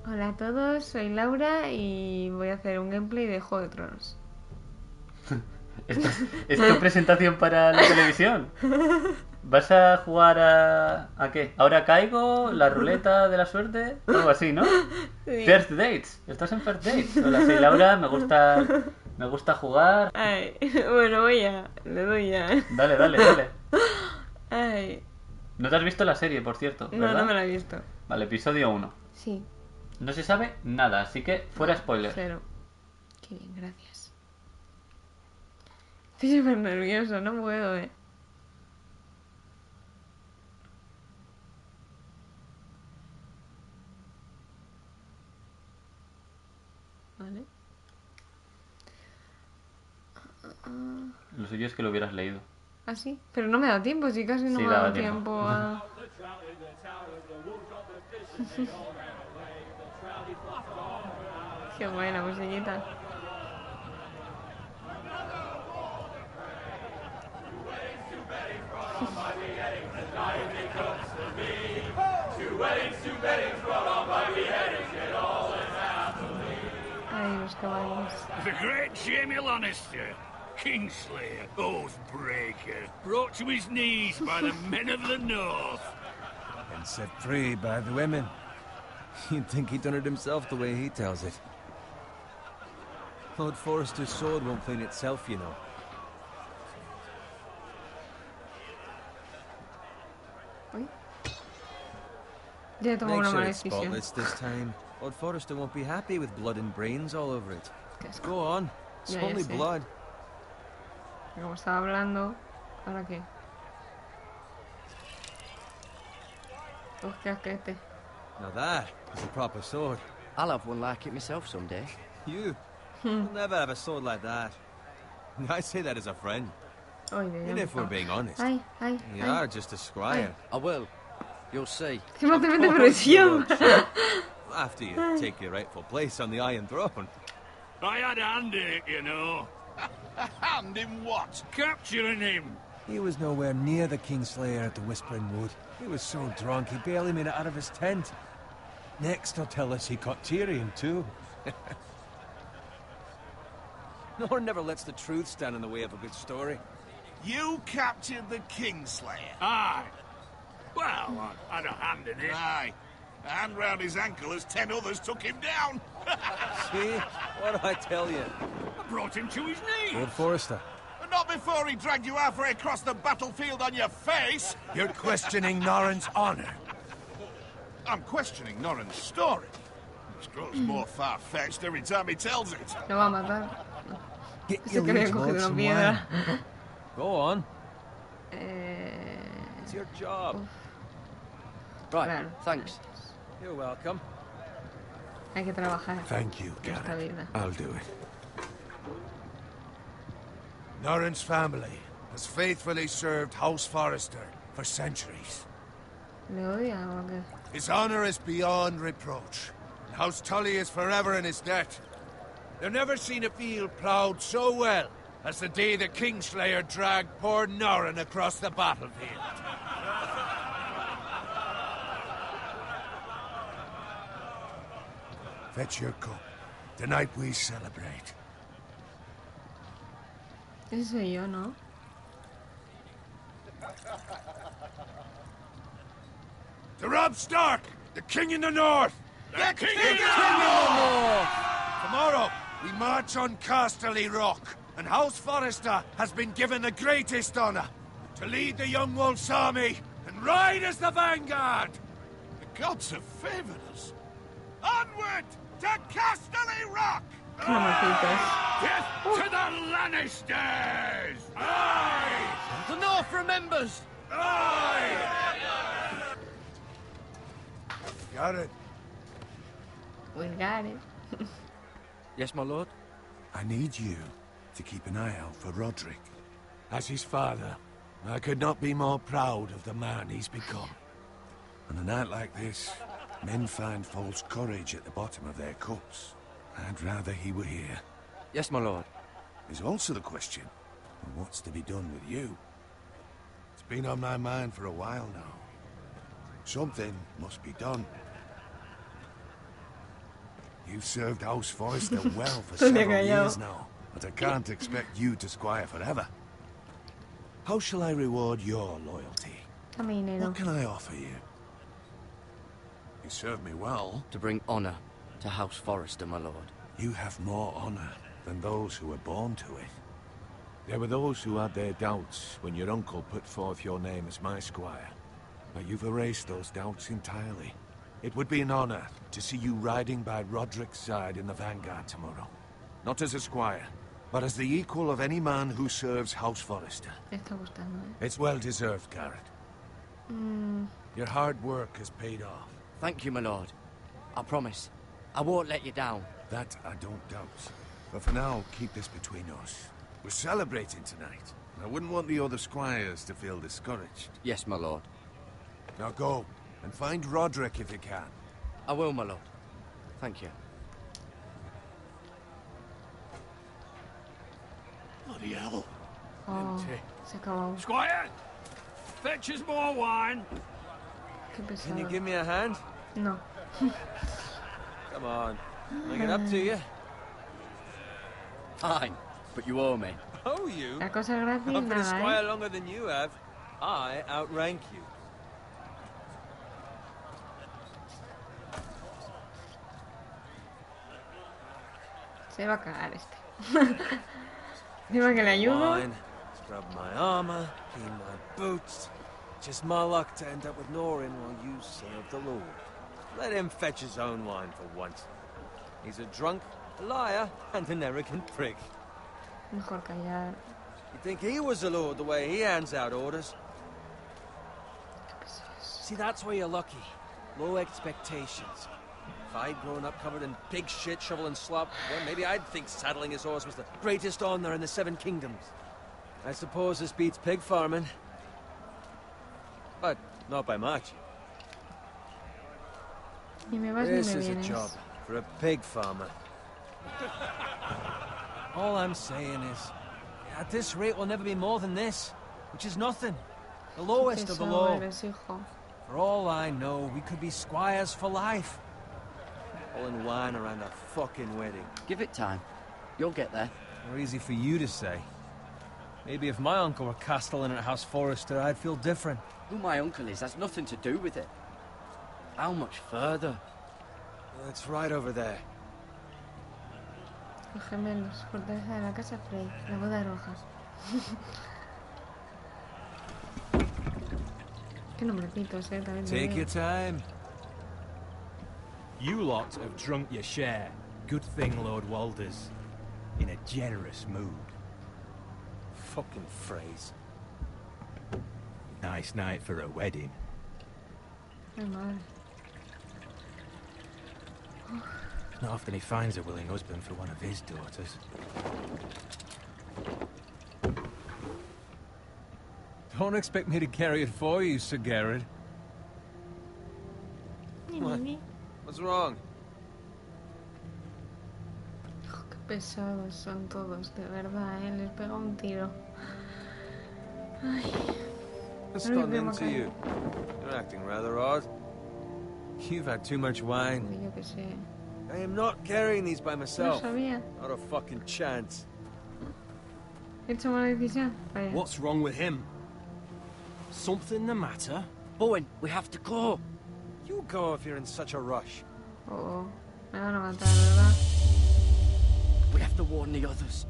Hola a todos, soy Laura y voy a hacer un gameplay de Juego de Tronos. ¿Esto es tu presentación para la televisión? ¿Vas a jugar a qué? ¿Ahora caigo? ¿La ruleta de la suerte? Algo así, ¿no? Sí. First dates. Estás en first dates. Hola, soy Laura, me gusta jugar. Ay, bueno, le doy ya. Dale, dale, dale. Ay, No te has visto la serie, por cierto, no me ¿verdad? la he visto. Vale, episodio 1. Sí, No se sabe nada, así que fuera nada, spoiler. cero. Qué bien, gracias. Estoy súper nerviosa, no puedo, Vale. Lo suyo es que lo hubieras leído. Ah, sí, pero no me da tiempo, sí, casi no Sí, me ha daba dado tiempo. tiempo a... Qué buena musiquita. Ay, los caballos. The great Jamie Lannister, Kingslayer, Oathbreaker, brought to his knees by the men of the North. And set free by the women. You'd think he done it himself the way he tells it. Lord Forrester's sword won't clean itself, you know. Uy. Ya tomó Make una sure mala it's decisión. spotless this time. Lord Forrester won't be happy with blood and brains all over it. Qué asco. Go on. It's Ya, ya only sé. blood. Como estaba hablando, ¿ahora qué? Uf, qué asquete. Now that is a proper sword. I'll have one like it myself someday. You will never have a sword like that. I say that as a friend. Ay, ya, And ya if we're empezamos. being honest, Ay, ay, you ay. are just a squire. I will. You'll see. Que me hace Of mete course you presión. will. After you take your rightful place on the Iron Throne. I had a hand in it, you know. A hand in what? Capturing him. He was nowhere near the Kingslayer at the Whispering Wood. He was so drunk he barely made it out of his tent. Next he'll tell us he caught Tyrion too. No one never lets the truth stand in the way of a good story. You captured the Kingslayer. Aye. Well, I had a hand in it. Aye. A hand round his ankle as 10 others took him down. See? What do I tell you? I brought him to his knees. Lord Forrester. But not before he dragged you halfway across the battlefield on your face. You're questioning Norrin's honor. I'm questioning Norrin's story. It grows more far-fetched every time he tells it. Lo va a matar. Get Se your que había liege lord cogido una some piedra. wine. Go on. Eh... It's your job. Right, Claro. thanks. You're welcome. Hay que trabajar. Thank you, Esta Garrett. vida. I'll do it. Norrin's family has faithfully served House Forrester for centuries. ¿Le odia o qué? His honor is beyond reproach. And House Tully is forever in his debt. They've never seen a field ploughed so well as the day the Kingslayer dragged poor Norrin across the battlefield. Fetch your cup. Tonight we celebrate. Ese soy yo, ¿no? To Robb Stark, the King in the North! The King in the North! Tomorrow, we march on Casterly Rock, and House Forrester has been given the greatest honor to lead the Young Wolf's army and ride as the vanguard! The gods have favored us. Onward to Casterly Rock! Qué mamacitos. Death to the Lannisters! Aye! The North remembers! Aye! Got it. We got it. Yes, my lord? I need you to keep an eye out for Roderick. As his father, I could not be more proud of the man he's become. On a night like this, men find false courage at the bottom of their cups. I'd rather he were here. Yes, my lord. There's also the question of what's to be done with you. It's been on my mind for a while now. Something must be done. You've served House Forrester well for Se me ha several callado. years now, but I can't expect you to squire forever. How shall I reward your loyalty? Dame dinero. What can I offer you? You serve me well. To bring honor to House Forrester, my lord. You have more honor than those who were born to it. There were those who had their doubts when your uncle put forth your name as my squire. But you've erased those doubts entirely. It would be an honor to see you riding by Roderick's side in the vanguard tomorrow. Not as a squire, but as the equal of any man who serves House Forrester. Me está gustando, It's well deserved, Garrett. Your hard work has paid off. Thank you, my lord. I promise. I won't let you down. That I don't doubt. But for now, keep this between us. We're celebrating tonight. I wouldn't want the other squires to feel discouraged. Yes, my lord. Now go, and find Roderick if you can. I will, my lord. Thank you. Bloody hell. Oh, se acabó. Squire, fetch us more wine. Qué pesado. Can you give me a hand? No. Come on. Make it up to you. Fine, but you owe me. Oh, you? La cosa gratis, I've been a nada, squire longer than you have. I outrank you. Se va a cagar este. Encima que le ayudo. Wine, scrub my armor, clean my boots. Just my luck to end up with Norin while you serve the Lord. Let him fetch his own wine for once. He's a drunk, a liar, and an arrogant prick. Mejor callar. You think he was a lord the way he hands out orders? See, that's where you're lucky. Low expectations. If I'd grown up covered in pig shit, shovel and slop, well, maybe I'd think saddling his horse was the greatest honor in the Seven Kingdoms. I suppose this beats pig farming. But not by much. Ni me vas This ni me is a vienes. job for a pig farmer. All I'm saying is, at this rate we'll never be more than this, which is nothing. The lowest of the Pesado low. eres, hijo. For all I know, we could be squires for life. Pulling wine around a fucking wedding. Give it time. You'll get there. More easy for you to say. Maybe if my uncle were castellan at House Forrester, I'd feel different. Who my uncle is has nothing to do with it. How much further? It's right over there. Los gemelos, fortaleza de la casa Frey, la boda roja. Qué nombrecitos, también te Take digo. your time. You lot have drunk your share. Good thing Lord Walder's in a generous mood. Fucking phrase. Nice night for a wedding. Ay, madre. Not often he finds a willing husband for one of his daughters. Don't expect me to carry it for you, Sir Garrett. Ni, What? ni, ni. What's wrong? Oh, qué pesados son todos, de verdad, Les pega un tiro. Ay, What's Ay, gotten me into caí. you? You're acting rather odd. You've had too much wine. yo qué sé. I am not carrying these by No myself. sabía. Not a fucking chance. He hecho mala decisión. Vaya. What's wrong with him? Something the matter? Bowen, we have to go. You go if you're in such a rush. Oh, me van a matar, ¿verdad? We have to warn the others.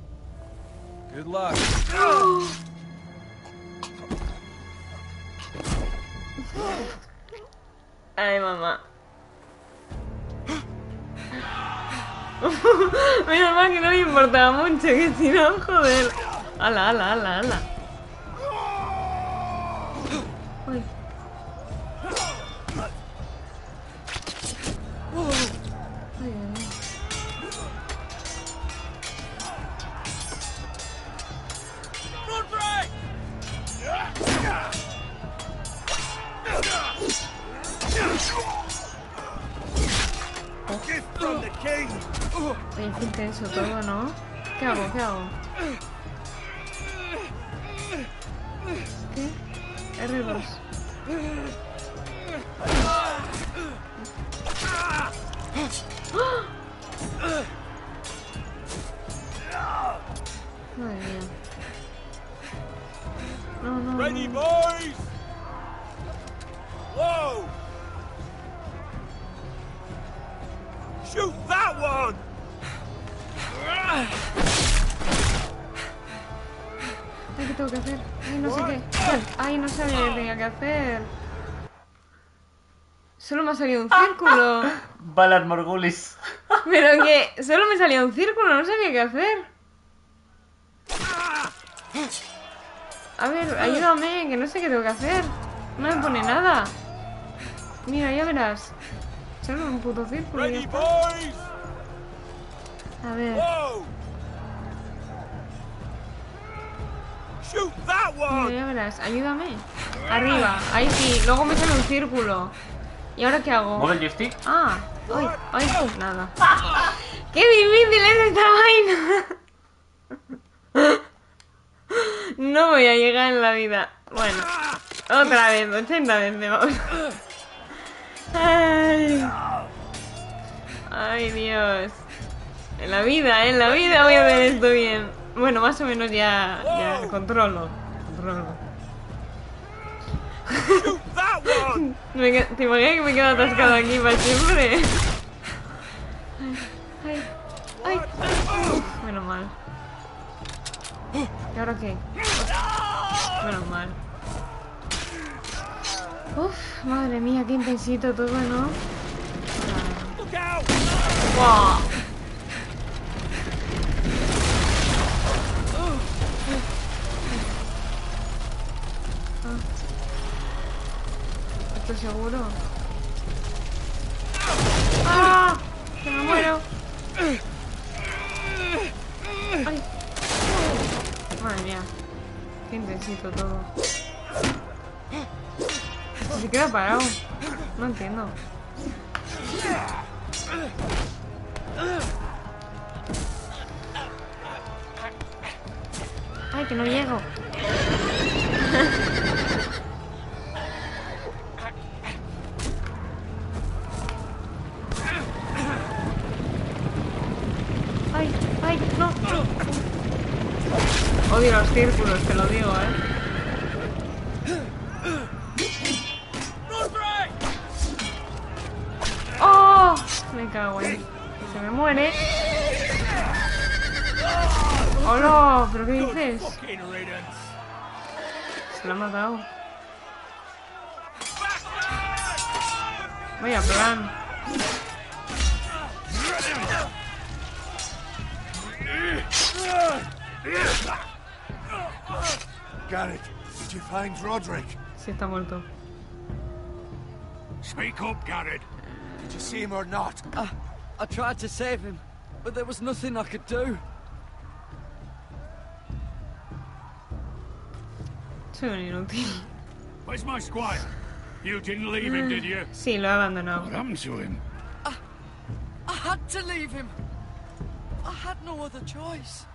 Good luck. Ay, mamá. Menos mal que no le importaba mucho, que si no, joder. Ala, ala, ala, ala. Uy. Ay, ay, ay. Oye, qué intenso todo, ¿no? ¿Qué hago? ¿Qué hago? ¿Qué? R2. ¡Ah! Shoot that one! Ay, ¿qué tengo que hacer? Ay, no sé qué. Ay, no sabía qué tenía que hacer. Solo me ha salido un círculo. Balas Morgulis. Pero que solo me salía un círculo, no sabía qué hacer. A ver, ayúdame, que no sé qué tengo que hacer. No me pone nada. Mira, ya verás. Solo un puto círculo y ya Ready, está. boys! A ver. Whoa! Shoot that Mira, one! ya verás, ayúdame. Arriba, ahí sí, luego me sale un círculo. ¿Y ahora qué hago? ¿Mueve el joystick? Ah, ay, ay, nada. ¡Qué difícil es esta vaina! No voy a llegar en la vida. Bueno, otra vez, 80 veces, vamos. Ay. Ay, Dios. En la vida voy a ver esto bien. Bueno, más o menos ya controlo. Shoot that one! ¿Te imaginas que me quedo atascado aquí para siempre? Ay, ay, ay. Uf, menos mal. ¿Y ahora qué? Menos mal. Uf, madre mía, qué intensito todo, ¿no? Look out! ¡Wow! ¿Estoy seguro? ¡Ah! ¡Que me muero! ¡Ay! Madre mía. Qué intensito todo. Se queda parado. No entiendo. ¡Ay, que no llego! ¡Ay, ay, no! Odio los círculos, te lo digo, ¡Oh! Me cago en... Se me muere. ¡Hola! ¿Pero qué dices? Se lo ha matado. Vaya plan. Garrett, did you find Roderick? Sí, está muerto. Speak up, Garrett. Did you see him or not? I tried to save him, but there was nothing I could do. Soy un inútil. Where's my squire? You didn't leave him, did you? Sí, lo he abandonado. What happened to him? I had to leave him. I had no other choice.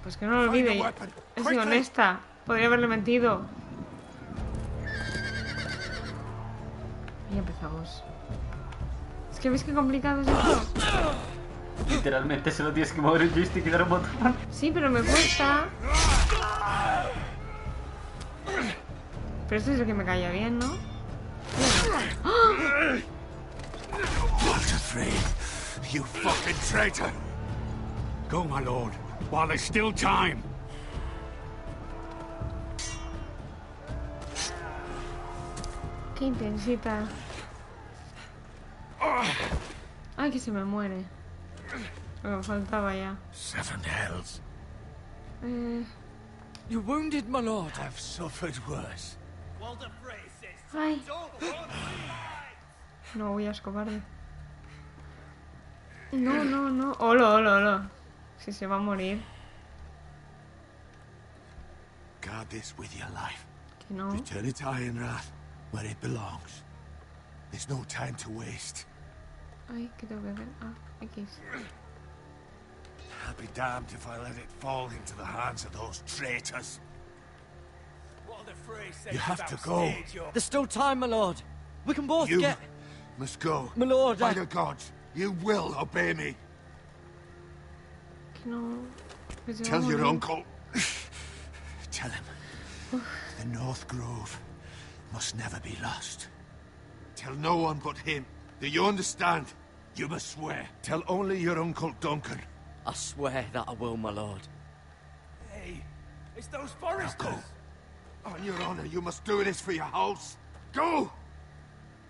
Pues que no lo olvide. He sido honesta. Podría haberle mentido. Y empezamos. Es que veis qué complicado es esto. Literalmente solo tienes que mover el joystick y dar un botón. Sí, pero me cuesta. Pero esto es lo que me caía bien, ¿no? Walter Frey, you fucking traitor! Go, my lord, while there's still time. Qué intensita. Ay, que se me muere. Lo que me faltaba ya. Seven hells. You wounded, my lord. I've suffered worse. Ay. No, voy a cobarde. No, no, no. Hola, hola, hola. Si se va a morir. Guard this with your life. Que no. Return it to Ironrath, where it belongs. There's no time to waste. Ay, ¿qué tengo que hacer? Ah, X. I'll be damned if I let it fall into the hands of those traitors. You have to go. There's still time, my lord. We can both You get... must go. My lord, By the gods, you will obey me. Que no. Que se va a Tell your morir. uncle. Tell him. The North Grove must never be lost. Tell no one but him. Do you understand? You must swear. Tell only your Uncle Duncan. I swear that I will, my lord. Hey, it's those foresters. Go. On your honor, you must do this for your house. Go!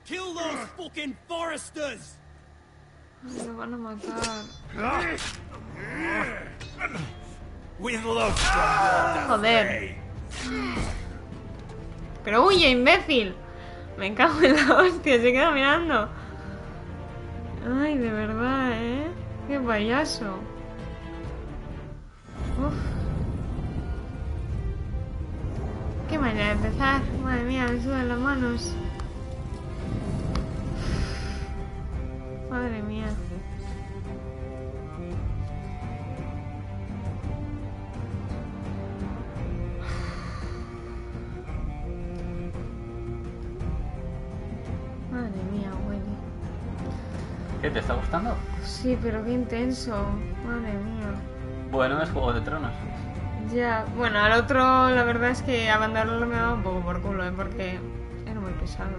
Kill those fucking foresters! Ay, lo van a matar. With love from Joder. Pero huye, imbécil. Me cago en la hostia, se queda mirando. Ay, de verdad, ¿eh? Qué payaso. Uf. Qué manera de empezar. Madre mía, me sudan las manos. Madre mía. Madre mía, Willy. ¿Qué, te está gustando? Sí, pero qué intenso. Madre mía. Bueno, es Juego de Tronos. Ya, bueno, al otro la verdad es que abandonarlo me daba un poco por culo, porque era muy pesado.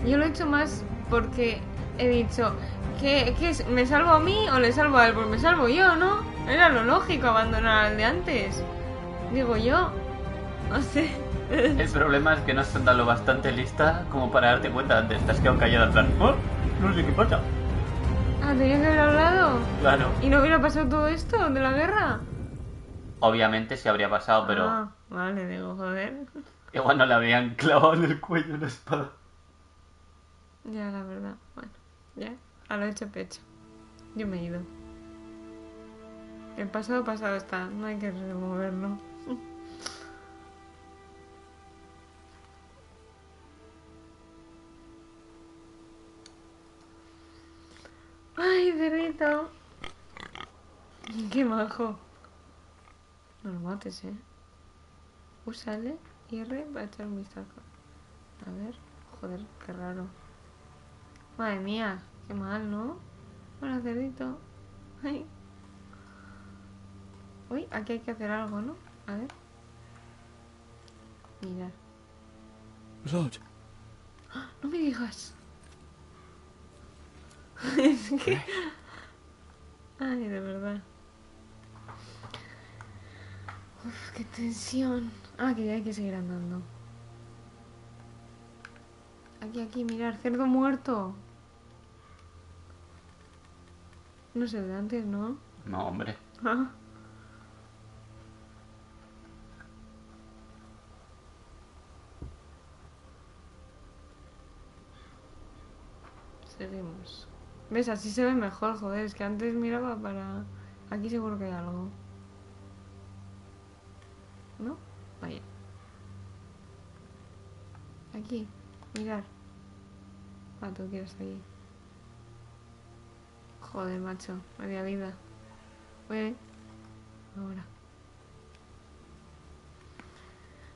Yo lo he hecho más porque he dicho, ¿qué es? ¿Me salvo a mí o le salvo a él? Pues me salvo yo, ¿no? Era lo lógico abandonar al de antes. Digo yo. No sé. El problema es que no has andado lo bastante lista como para darte cuenta. Te has quedado callado en plan, "Oh, no sé qué pasa". Ah, tenía que haber hablado. Claro. ¿Y no hubiera pasado todo esto de la guerra? Obviamente sí habría pasado, pero Ah, vale, digo, joder. igual no le habrían clavado en el cuello una espada. Ya, la verdad. Bueno, ya, a lo hecho pecho. Yo me he ido. El pasado pasado está, no hay que removerlo. Ay, cerdito. Qué majo. No lo mates, Úsale R para echar un vistazo. A ver, joder, qué raro. Madre mía, qué mal, ¿no? Hola, cerdito. Ay. Uy, aquí hay que hacer algo, ¿no? A ver. Mira. Lord. No me digas. Es que... Ay, de verdad. Uf, qué tensión. Ah, que ya hay que seguir andando. Aquí, mirar. Cerdo muerto. No sé, de antes, ¿no? No, hombre. Ah. Seguimos. ¿Ves? Así se ve mejor, joder. Es que antes miraba para... Aquí seguro que hay algo. ¿No? Vaya. Aquí. Mirar. Ah, tú quieres ahí. Joder, macho. Media vida. Voy. Ahora.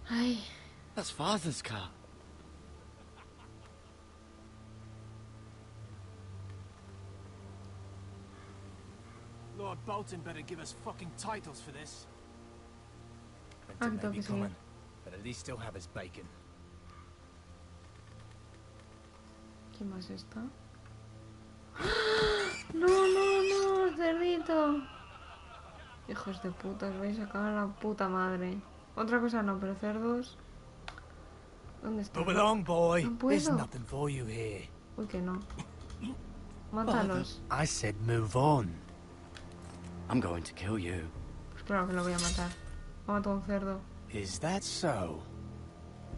Ay. That's Father's car. Lord Bolton better give us fucking titles for this. Ah, Winter tengo may que be seguir. coming, but at least he'll have his bacon. ¿Quién más está? No, no, no, cerdito. Hijos de puta, os vais a cagar la puta madre. Otra cosa no, pero cerdos. ¿Dónde está? Move along, boy. No There's puedo. nothing for you here. Uy, que no. Mátalos. I said move on. I'm going to kill you. Pues claro que lo voy a matar. Mato a un cerdo. Is that so?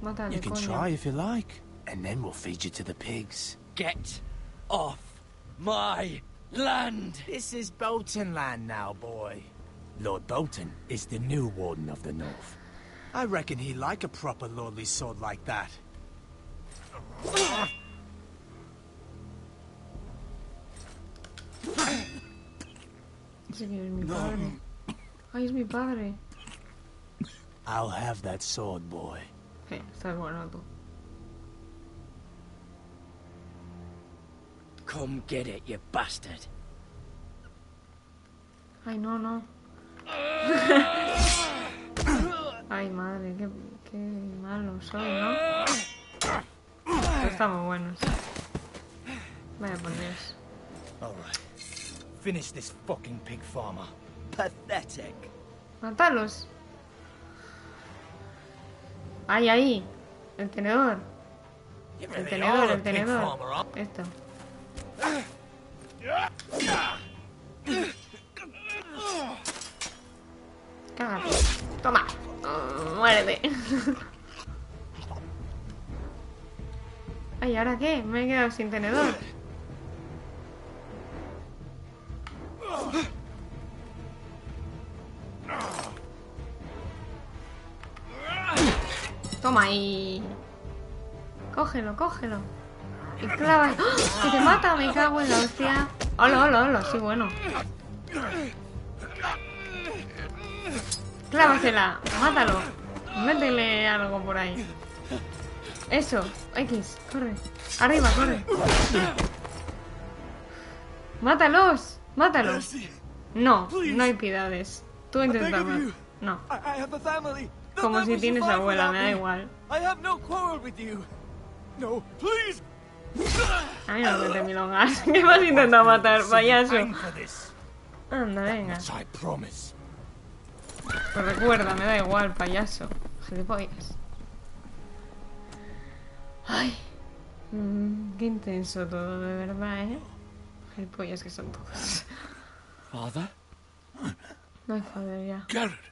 Mátale, You can coño. try if you like, and then we'll feed you to the pigs. Get off my land! This is Bolton land now, boy. Lord Bolton is the new Warden of the North. I reckon he'd like a proper lordly sword like that. Ese que es mi padre. Ay, es mi padre. I'll have that sword, boy. Estás bueno tú. Come get it, you bastard. Ay, no, no. Ay, madre, qué malo soy, ¿no? Pero está muy bueno. Sí. Vaya por Dios. All right. Finish this fucking pig farmer. Pathetic. Mátalos. Ahí, ahí. El tenedor. You El really tenedor, are a el pig tenedor. farmer, huh? Esto. Cágate. Toma. Muérete. Ay, ¿ahora qué? Me he quedado sin tenedor. Toma ahí. Cógelo, cógelo. Y clava. ¡Oh! ¡Que te mata! Me cago en la hostia. Hola, hola, hola. Sí, bueno. Clávasela. Mátalo. Métele algo por ahí. Eso. X. Corre. Arriba, corre. Mátalos. Mátalos. No, no hay piedades. Tú inténtalo. No. I have a family. They'll Como si never tienes survive abuela, without me da me. igual. I have no quarrel with you. No, please. A mí no me mete milongas. ¿Qué vas a intentar matar, payaso? Hang for this. Anda, venga. I promise. Pues recuerda, me da igual, payaso. Gilipollas. Ay. Qué intenso todo, de verdad, ¿eh? Gilipollas que son todos. Father? No hay joder ya. Garrett,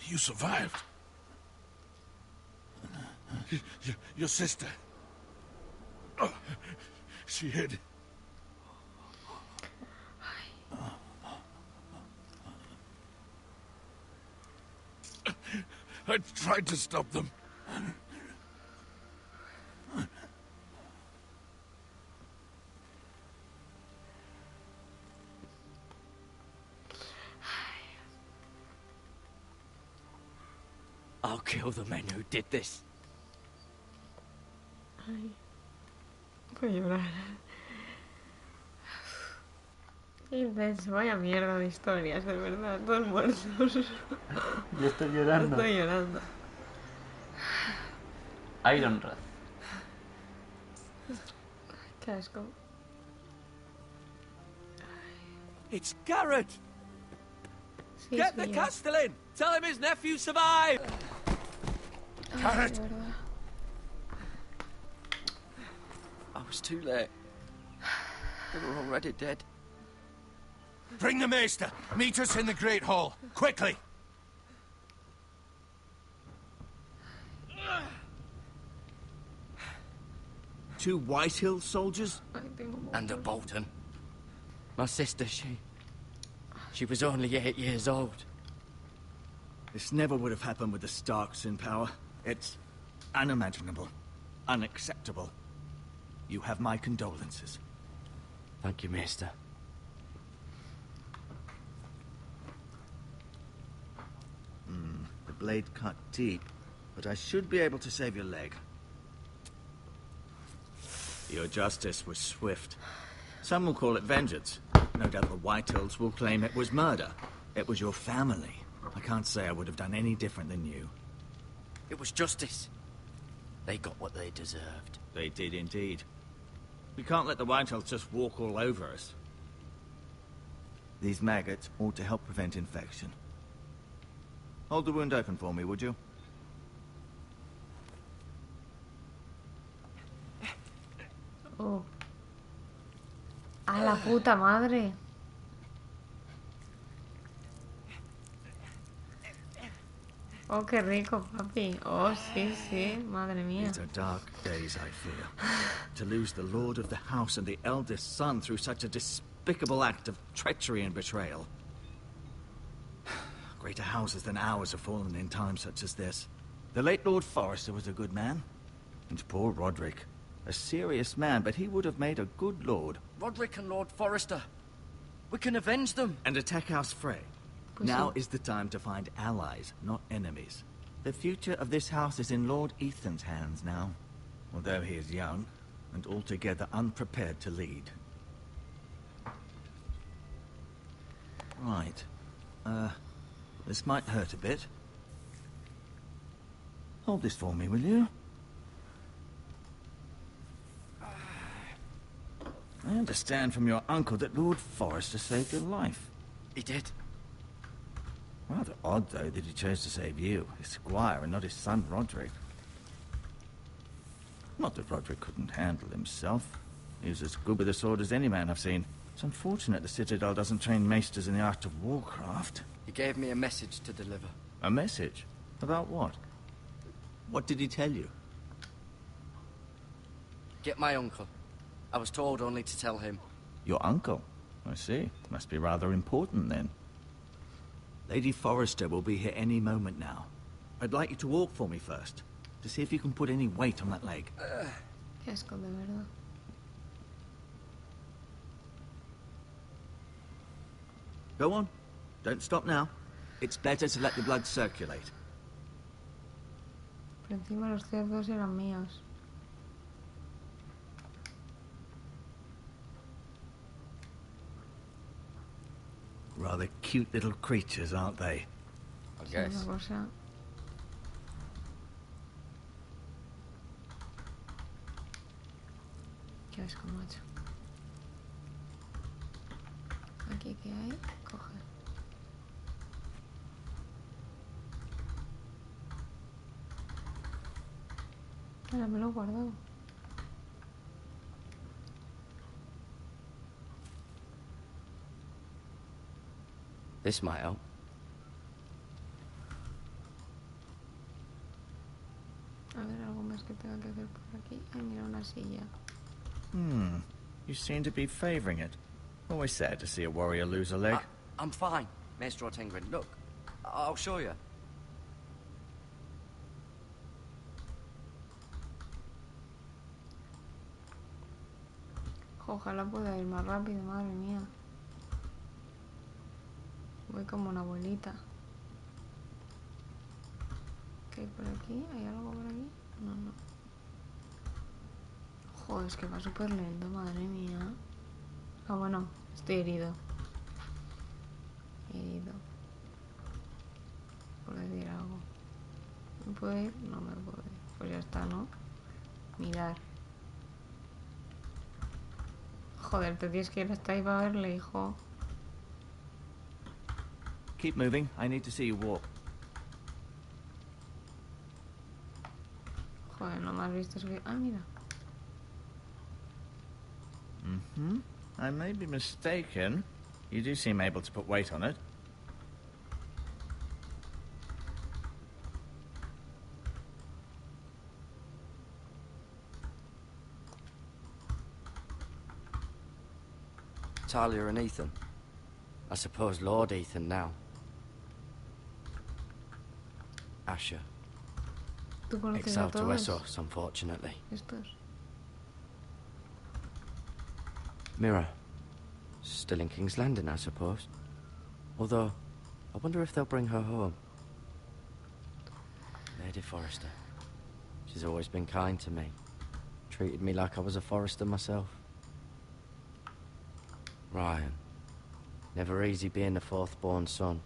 you survived. Your sister. Oh, she hid. I tried to stop them. I'll kill the men who did this. Ay. Voy a llorar. Qué intenso, vaya mierda de historias, de verdad. Todos muertos. Yo estoy llorando. Estoy llorando. Iron Wrath. Qué asco. It's Garrett. Sí, Get soy the yo. Castellan. Tell him his nephew survived. Ay, de verdad. I was too late. They were already dead. Bring the maester. Meet us in the Great Hall. Quickly. Two Whitehill soldiers? Ay, tengo un And a Bolton. My sister, she was only 8 years old. This never would have happened with the Starks in power. It's unimaginable. Unacceptable. You have my condolences. Thank you, Maester. The blade cut deep, but I should be able to save your leg. Your justice was swift. Some will call it vengeance. No doubt the Whitehills will claim it was murder. It was your family. I can't say I would have done any different than you. It was justice. They got what they deserved. They did indeed. We can't let the Whitehills just walk all over us. These maggots ought to help prevent infection. Hold the wound open for me, would you? Oh. A la puta madre. Oh, qué rico, papi. Oh, sí, sí. Madre mía. These are dark days, I fear. To lose the lord of the house and the eldest son through such a despicable act of treachery and betrayal. Greater houses than ours have fallen in times such as this. The late Lord Forrester was a good man. And poor Roderick. A serious man, but he would have made a good lord. Roderick and Lord Forrester. We can avenge them. And attack House Frey. Now is the time to find allies, not enemies. The future of this house is in Lord Ethan's hands now. Although he is young, and altogether unprepared to lead. Right. This might hurt a bit. Hold this for me, will you? understand from your uncle that Lord Forrester saved your life. He did. Rather odd, though, that he chose to save you, his squire, and not his son, Roderick. Not that Roderick couldn't handle himself. He was as good with a sword as any man I've seen. It's unfortunate the Citadel doesn't train maesters in the art of warcraft. He gave me a message to deliver. A message? About what? What did he tell you? Get my uncle. I was told only to tell him. Your uncle? I see. Must be rather important, then. Lady Forrester will be here any moment now. I'd like you to walk for me first, to see if you can put any weight on that leg. Qué asco, de verdad. Go on. Don't stop now. It's better to let the blood circulate. Por encima los cerdos eran míos. Rather cute little creatures, aren't they? I guess. Una cosa. Qué asco, macho. Aquí que hay, coge. Ahora me lo he guardado. This might help. A ver, algo más que tenga que hacer por aquí. Ay, mira, una silla. You seem to be favouring it. Always sad to see a warrior lose a leg. I'm fine, Maestro Tengrin. Look, I'll show you. Ojalá pueda ir más rápido, madre mía. Voy como una abuelita. ¿Qué hay por aquí? ¿Hay algo por aquí? No, no. Joder, es que va súper lento, madre mía. Ah, bueno, estoy herido. Herido. Por decir algo. ¿Me puedo ir? No me puedo ir. Pues ya está, ¿no? Mirar. Joder, te tienes que ir hasta ahí para verle, hijo. Keep moving. I need to see you walk. Joder, no me has visto subir. Ah, mira. I may be mistaken. You do seem able to put weight on it. Talia and Ethan. I suppose Lord Ethan now. Asher. ¿Tú conoces a Exiled to todos Essos, unfortunately. estos? Mira. Still in King's Landing, I suppose. Although, I wonder if they'll bring her home. Lady Forrester. She's always been kind to me. Treated me like I was a Forrester myself. Ryan. Never easy being the fourth-born son.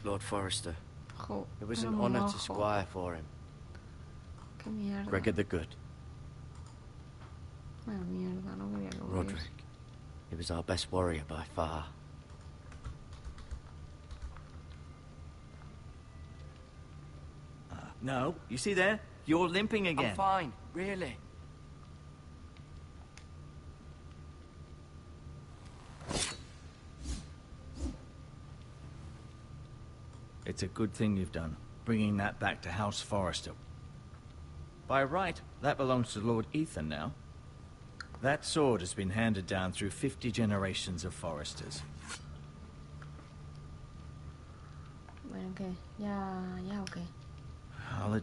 Lord Forrester. Jo, It was era an muy honor to majo. squire for him. Qué mierda. Gregor the Good. Vaya mierda, no quería que muriese. Roderick. He was our best warrior by far. No, you see there? You're limping again. I'm fine, really. It's a good thing you've done, bringing that back to House Forrester. By right, that belongs to Lord Ethan now. That sword has been handed down through 50 generations of Forresters. Bueno, ¿qué? ¿Ya o qué? I'll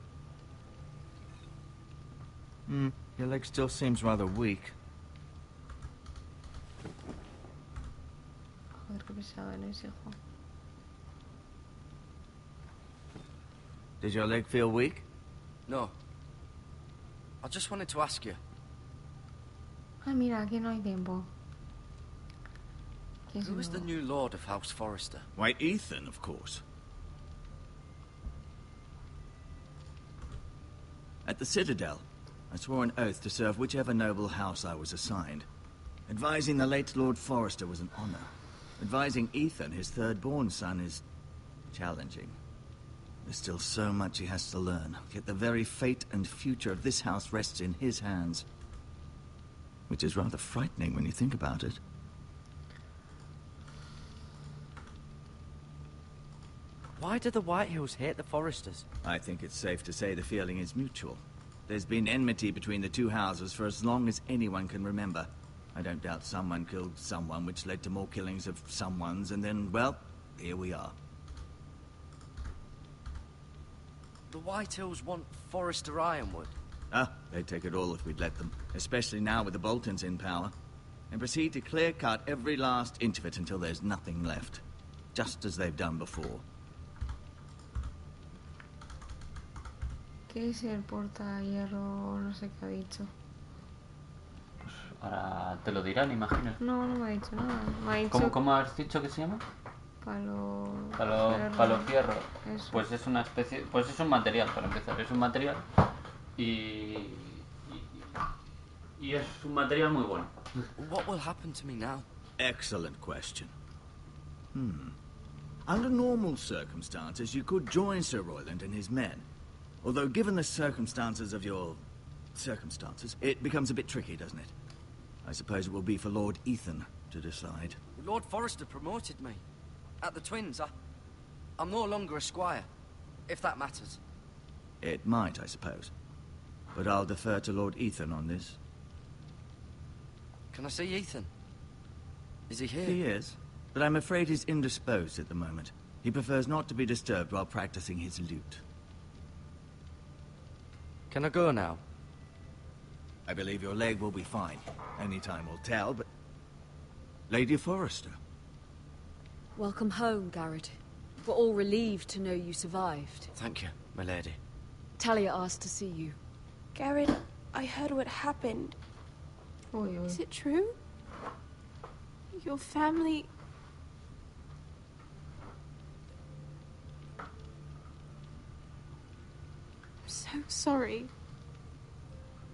your leg still seems rather weak. Joder, qué pesado eres, hijo. Did your leg feel weak? No. I just wanted to ask you. Ah, mira, aquí no hay tiempo. ¿Quién es Who el is the nuevo? new Lord of House Forrester? Why, Ethan, of course. At the Citadel, I swore an oath to serve whichever noble house I was assigned. Advising the late Lord Forrester was an honor. Advising Ethan, his third-born son, is challenging. There's still so much he has to learn, yet the very fate and future of this house rests in his hands. Which is rather frightening when you think about it. Why do the Whitehills hate the Forresters? I think it's safe to say the feeling is mutual. There's been enmity between the two houses for as long as anyone can remember. I don't doubt someone killed someone, which led to more killings of someones, and then, well, here we are. The Whitehills want Forrester Ironwood. They'd take it all if we'd let them. Especially now with the Boltons in power. And proceed to clear-cut every last inch of it until there's nothing left. Just as they've done before. ¿Qué es el porta hierro? No sé qué ha dicho. Pues ahora te lo dirán, imagino. No, no me ha dicho nada. Me ha dicho... ¿Cómo has dicho que se llama? Palo Hierro. Eso. Pues es una especie... Pues es un material, para empezar. Es un material y es un material muy bueno. What will happen to me now? Excellent question. Under normal circumstances, you could join Sir Royland and his men. Although, given the circumstances of your... circumstances, it becomes a bit tricky, doesn't it? I suppose it will be for Lord Ethan to decide. Lord Forrester promoted me. At the Twins, I'm no longer a squire, if that matters. It might, I suppose. But I'll defer to Lord Ethan on this. Can I see Ethan? Is he here? He is, but I'm afraid he's indisposed at the moment. He prefers not to be disturbed while practicing his lute. Can I go now? I believe your leg will be fine. Only time will tell, but... Lady Forrester. Welcome home, Garrett. We're all relieved to know you survived. Thank you, my lady. Talia asked to see you. Garrett, I heard what happened. Is it true? Your family... I'm so sorry.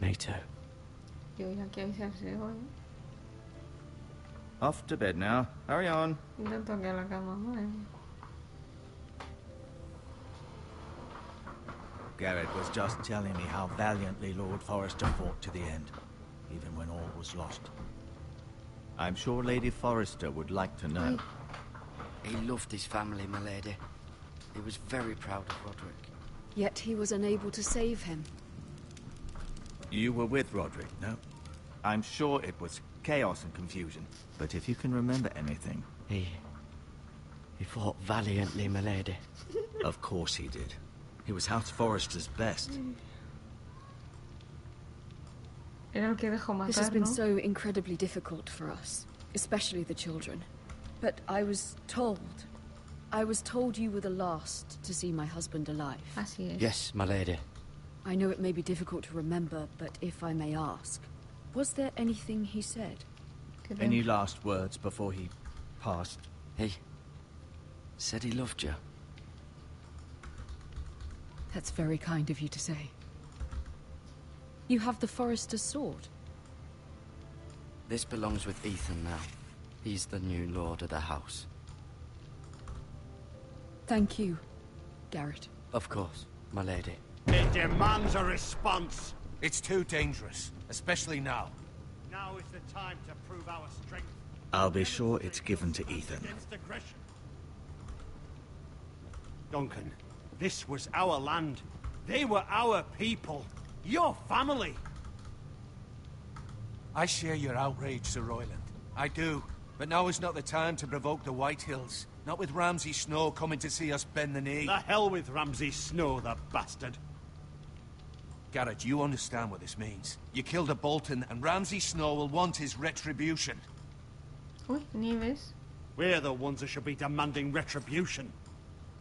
Me too. Yo ya que avisarse hoy. Off to bed now. Hurry on. No toque la cama, madre mía. Garrett was just telling me how valiantly Lord Forrester fought to the end, even when all was lost. I'm sure Lady Forrester would like to know. He loved his family, my lady. He was very proud of Roderick. Yet he was unable to save him. You were with Roderick, no? I'm sure it was chaos and confusion. But if you can remember anything... He fought valiantly, my lady. Of course he did. He was House Forrester's best. Era el que dejó matar, This has been ¿no? so incredibly difficult for us, especially the children. But I was told you were the last to see my husband alive. Así es. Yes, my lady. I know it may be difficult to remember, but if I may ask, was there anything he said? Any last words before he passed? He said he loved you. That's very kind of you to say. You have the Forester's sword. This belongs with Ethan now. He's the new lord of the house. Thank you, Garrett. Of course, my lady. It demands a response. It's too dangerous, especially now. Now is the time to prove our strength. I'll be sure it's given to Ethan. Against aggression. Duncan, this was our land. They were our people. Your family. I share your outrage, Sir Royland. I do. But now is not the time to provoke the Whitehills. Not with Ramsay Snow coming to see us bend the knee. The hell with Ramsay Snow, the bastard. Garrett, you understand what this means. You killed a Bolton, and Ramsay Snow will want his retribution. Uy, Nieves. We're the ones that should be demanding retribution.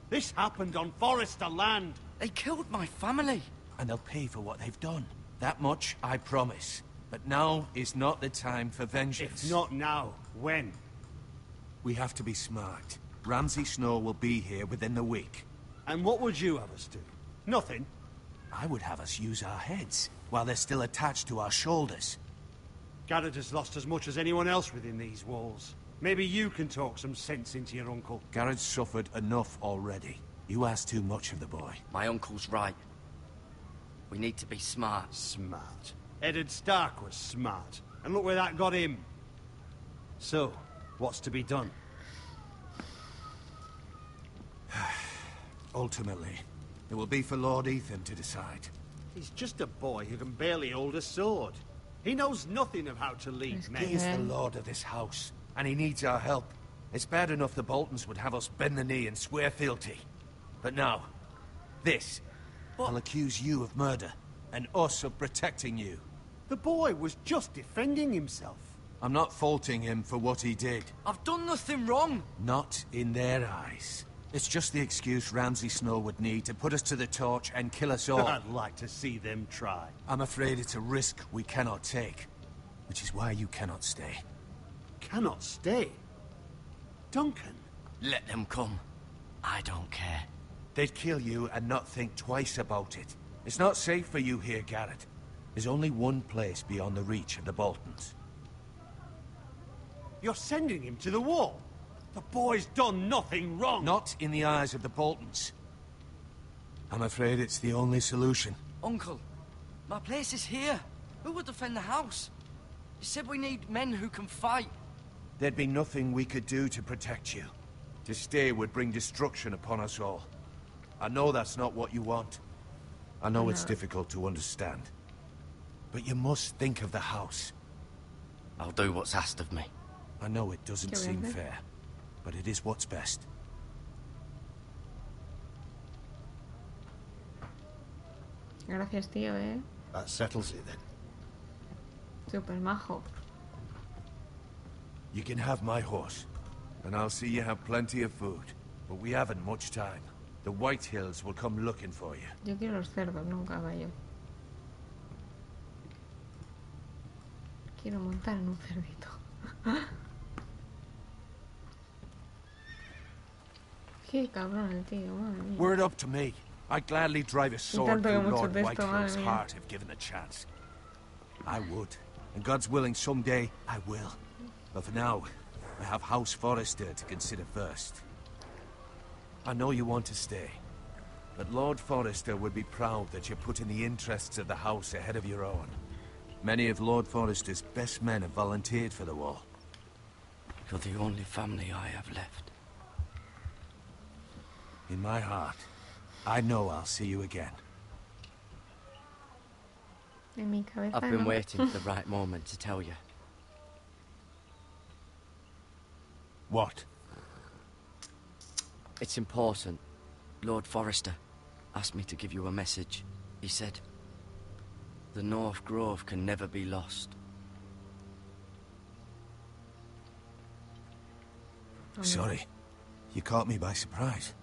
This happened on Forrester land. They killed my family. And they'll pay for what they've done. That much, I promise. But now is not the time for vengeance. If not now, when? We have to be smart. Ramsay Snow will be here within the week. And what would you have us do? Nothing? I would have us use our heads. while they're still attached to our shoulders. Garrett has lost as much as anyone else within these walls. Maybe you can talk some sense into your uncle. Garrett's suffered enough already. You ask too much of the boy. My uncle's right. We need to be smart. Smart? Eddard Stark was smart. And look where that got him. So, what's to be done? Ultimately, it will be for Lord Ethan to decide. He's just a boy who can barely hold a sword. He knows nothing of how to lead men. He is the lord of this house, and he needs our help. It's bad enough the Boltons would have us bend the knee and swear fealty. But now, this. I'll accuse you of murder, and us of protecting you. The boy was just defending himself. I'm not faulting him for what he did. I've done nothing wrong. Not in their eyes. It's just the excuse Ramsay Snow would need to put us to the torch and kill us all. I'd like to see them try. I'm afraid it's a risk we cannot take, which is why you cannot stay. Cannot stay? Duncan? Let them come. I don't care. They'd kill you and not think twice about it. It's not safe for you here, Garrett. There's only one place beyond the reach of the Boltons. You're sending him to the wall? The boy's done nothing wrong. Not in the eyes of the Boltons. I'm afraid it's the only solution. Uncle, my place is here. Who will defend the house? You said we need men who can fight. There'd be nothing we could do to protect you. To stay would bring destruction upon us all. I know that's not what you want. I know it's difficult to understand. But you must think of the house. I'll do what's asked of me. I know it doesn't seem fair, but it is what's best. Gracias, tío, eh. That settles it then. Super majo. You can have my horse, and I'll see you have plenty of food. But we haven't much time. The White Hills will come looking for you. Yo quiero los cerdos, no un caballo. Quiero montar en un cerdito. Qué cabrón el tío, madre mía. Were it up to me, I'd gladly drive a sword through Lord texto, Whitehill's madre mía. heart if given the chance. I would, and God's willing someday I will. But for now, I have House Forrester to consider first. I know you want to stay, but Lord Forrester would be proud that you're putting the interests of the house ahead of your own. Many of Lord Forrester's best men have volunteered for the war. You're the only family I have left. In my heart, I know I'll see you again. En mi cabeza, I've been no. waiting for the right moment to tell you. What? It's important. Lord Forrester asked me to give you a message. He said, the North Grove can never be lost. Sorry. You caught me by surprise.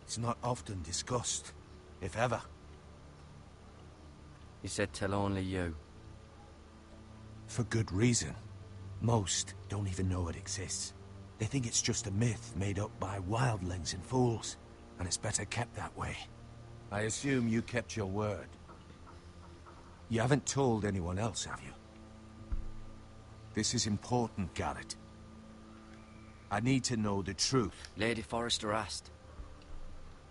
It's not often discussed, if ever. He said tell only you. For good reason. Most don't even know it exists. They think it's just a myth made up by wildlings and fools, and it's better kept that way. I assume you kept your word. You haven't told anyone else, have you? This is important, Garrett. I need to know the truth. Lady Forrester asked,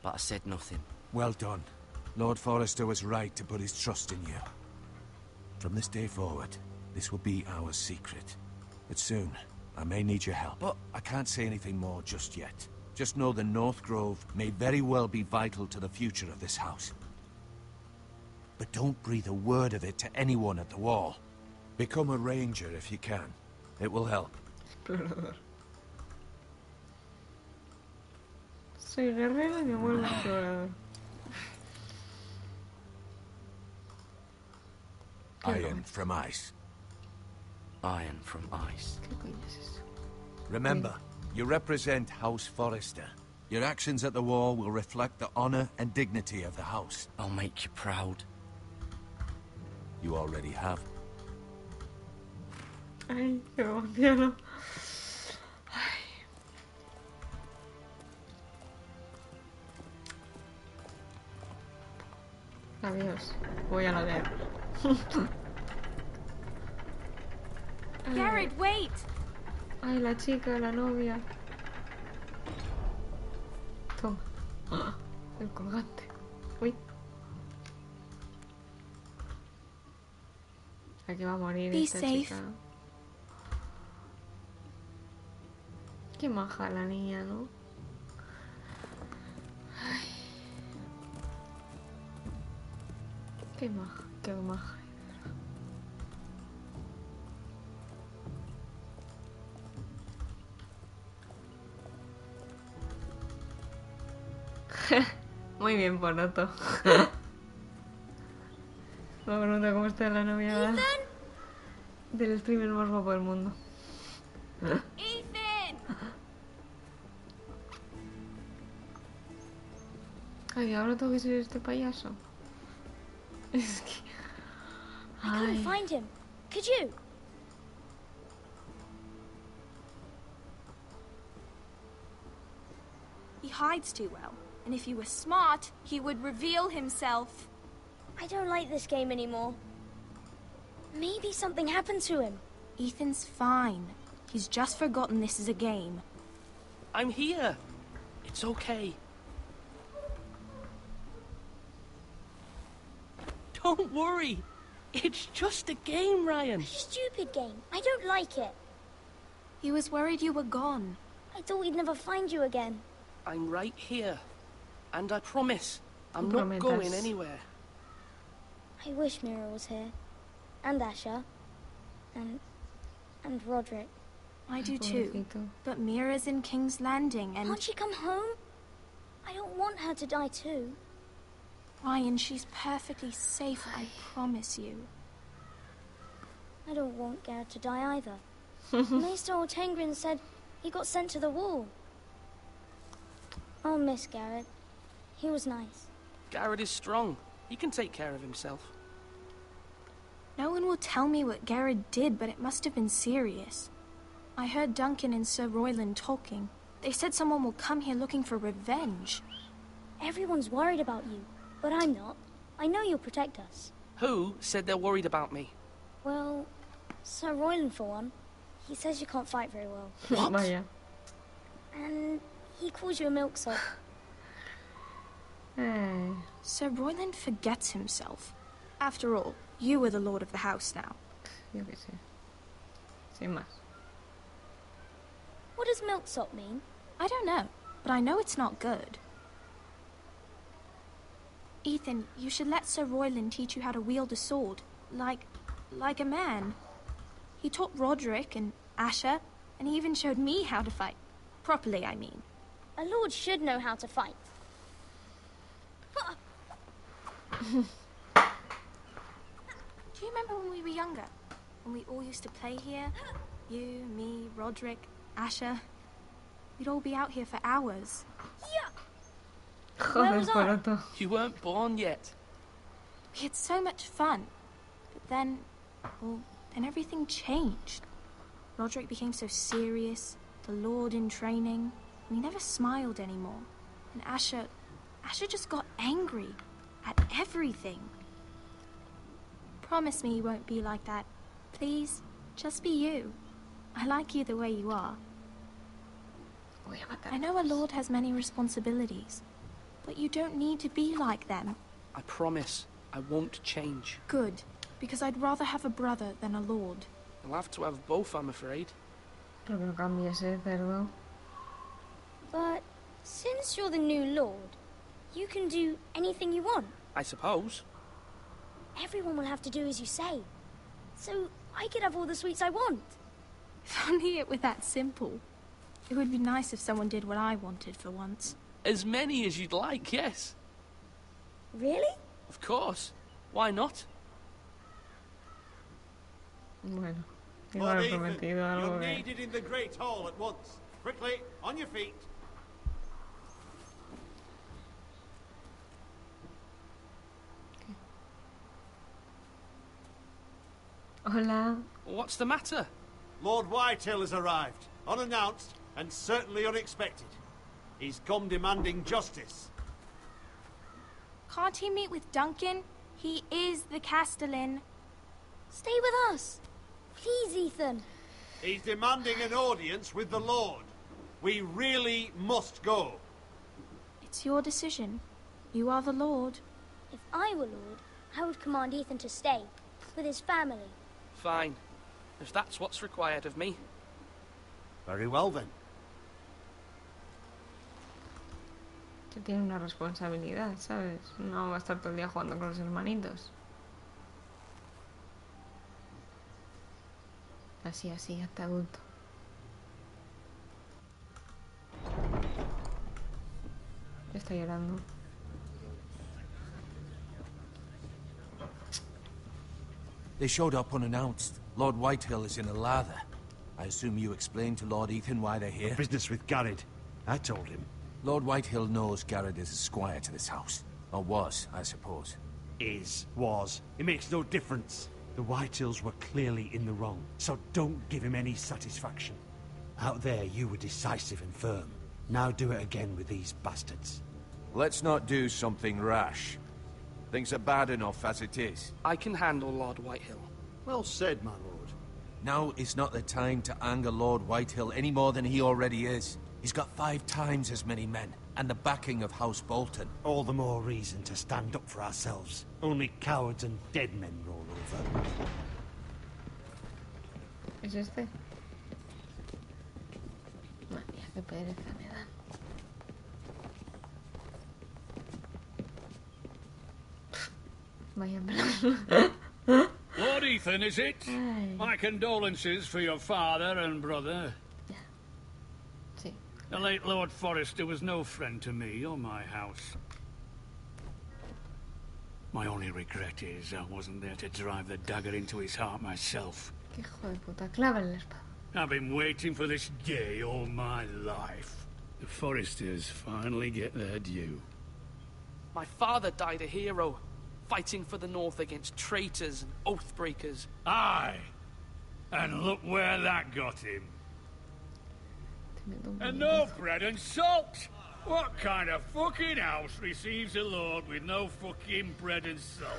but I said nothing. Well done. Lord Forrester was right to put his trust in you. From this day forward, this will be our secret. But soon, I may need your help. But I can't say anything more just yet. Just know the North Grove may very well be vital to the future of this house. But don't breathe a word of it to anyone at the wall. Become a ranger if you can. It will help. Explorador. Soy guerrero y me vuelvo explorador. Iron from ice. Iron from ice. ¿Qué coño es eso? Remember, you represent House Forrester. Your actions at the wall will reflect the honor and dignity of the house. I'll make you proud. You already have. Ay, qué emociono. Ay. Adiós. Voy a la guerra. Garrett, wait! Ay, la chica, la novia. Toma. El colgante. Uy. Aquí va a morir Be esta safe. chica. Qué maja la niña, ¿no? Ay. Qué maja, qué maja. Muy bien, Poroto. Me pregunto cómo está la novia del streamer más guapo del mundo. Ethan! Ay, ahora tengo que ser este payaso. Es que... I couldn't find him. Could you? He hides too well. And if he were smart, he would reveal himself. I don't like this game anymore. Maybe something happened to him. Ethan's fine. He's just forgotten this is a game. I'm here. It's okay. Don't worry. It's just a game, Ryan. A stupid game. I don't like it. He was worried you were gone. I thought we'd never find you again. I'm right here. And I promise, I'm not going anywhere. I wish Mira was here. And Asher. And Roderick. I do too. But Mira's in King's Landing and... Can't she come home? I don't want her to die too. Ryan, she's perfectly safe, I promise you. I don't want Garrett to die either. Maester Ortengrin said he got sent to the wall. I'll miss Garrett. He was nice. Garrett is strong. He can take care of himself. No one will tell me what Garrett did, but it must have been serious. I heard Duncan and Sir Royland talking. They said someone will come here looking for revenge. Everyone's worried about you, but I'm not. I know you'll protect us. Who said they're worried about me? Well, Sir Royland for one. He says you can't fight very well. What? And he calls you a milksop. Sir Royland forgets himself. After all, you are the lord of the house now. Yo qué sé. Sin más. What does milksop mean? I don't know, but I know it's not good. Ethan, you should let Sir Royland teach you how to wield a sword. Like a man. He taught Roderick and Asher, and he even showed me how to fight. Properly, I mean. A lord should know how to fight. Do you remember when we were younger? When we all used to play here? You, me, Roderick, Asher. We'd all be out here for hours. Where was I? You weren't born yet. We had so much fun. But then, well, then everything changed. Roderick became so serious, the Lord in training, and he never smiled anymore. And Asher just got angry at everything. Promise me you won't be like that. Please, just be you. I like you the way you are. I know a lord has many responsibilities, but you don't need to be like them. I promise I won't change. Good, because I'd rather have a brother than a lord. I'll have to have both, I'm afraid. Pero que no cambies, cerdo. But since you're the new lord, you can do anything you want. I suppose. Everyone will have to do as you say. So I could have all the sweets I want. If only it were that simple. It would be nice if someone did what I wanted for once. As many as you'd like, yes. Really? Of course. Why not? Bueno, Lord igual he Ethan, prometido algo you're que... needed in the Great Hall at once. Quickly, on your feet. Hola. What's the matter? Lord Whitehill has arrived, unannounced and certainly unexpected. He's come demanding justice. Can't he meet with Duncan? He is the Castellan. Stay with us. Please, Ethan. He's demanding an audience with the Lord. We really must go. It's your decision. You are the Lord. If I were Lord, I would command Ethan to stay, with his family. Fine. If that's what's required of me. Very well, then. Que tiene una responsabilidad, ¿sabes? No va a estar todo el día jugando con los hermanitos. Así, hasta adulto. Está llorando. They showed up unannounced. Lord Whitehill is in a lather. I assume you explained to Lord Ethan why they're here? Business with Garrett. I told him. Lord Whitehill knows Garrett is a squire to this house. Or was, I suppose. Was. It makes no difference. The Whitehills were clearly in the wrong, so don't give him any satisfaction. Out there, you were decisive and firm. Now do it again with these bastards. Let's not do something rash. Things are bad enough as it is. I can handle Lord Whitehill. Well said, my lord. Now is not the time to anger Lord Whitehill any more than he already is. He's got 5 times as many men, and the backing of House Bolton. All the more reason to stand up for ourselves. Only cowards and dead men roll over. ¿Es este? Madre mía, qué pereza me da. Vaya plan. Lord Ethan, is it? My condolences for your father and brother. Sí. The late Lord Forrester was no friend to me or my house. My only regret is I wasn't there to drive the dagger into his heart myself. Qué hijo de puta, clávale la espada. I've been waiting for this day all my life. The Forresters finally get their due. My father died a hero, fighting for the North against traitors and oath-breakers. Aye! And look where that got him. And no bread and salt! What kind of fucking house receives a lord with no fucking bread and salt?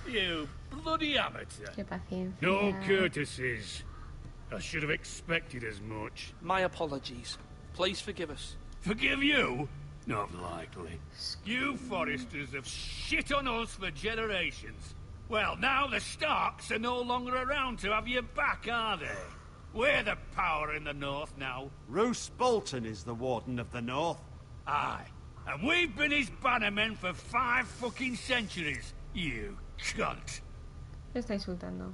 You bloody amateur. Qué paciencia. No courtesies. I should have expected as much. My apologies. Please forgive us. Forgive you? Not likely. You Forresters have shit on us for generations. Well, now the Starks are no longer around to have you back, are they? We're the power in the North now. Roose Bolton is the Warden of the North. Aye. And we've been his bannermen for 5 fucking centuries. You cunt. Le está insultando.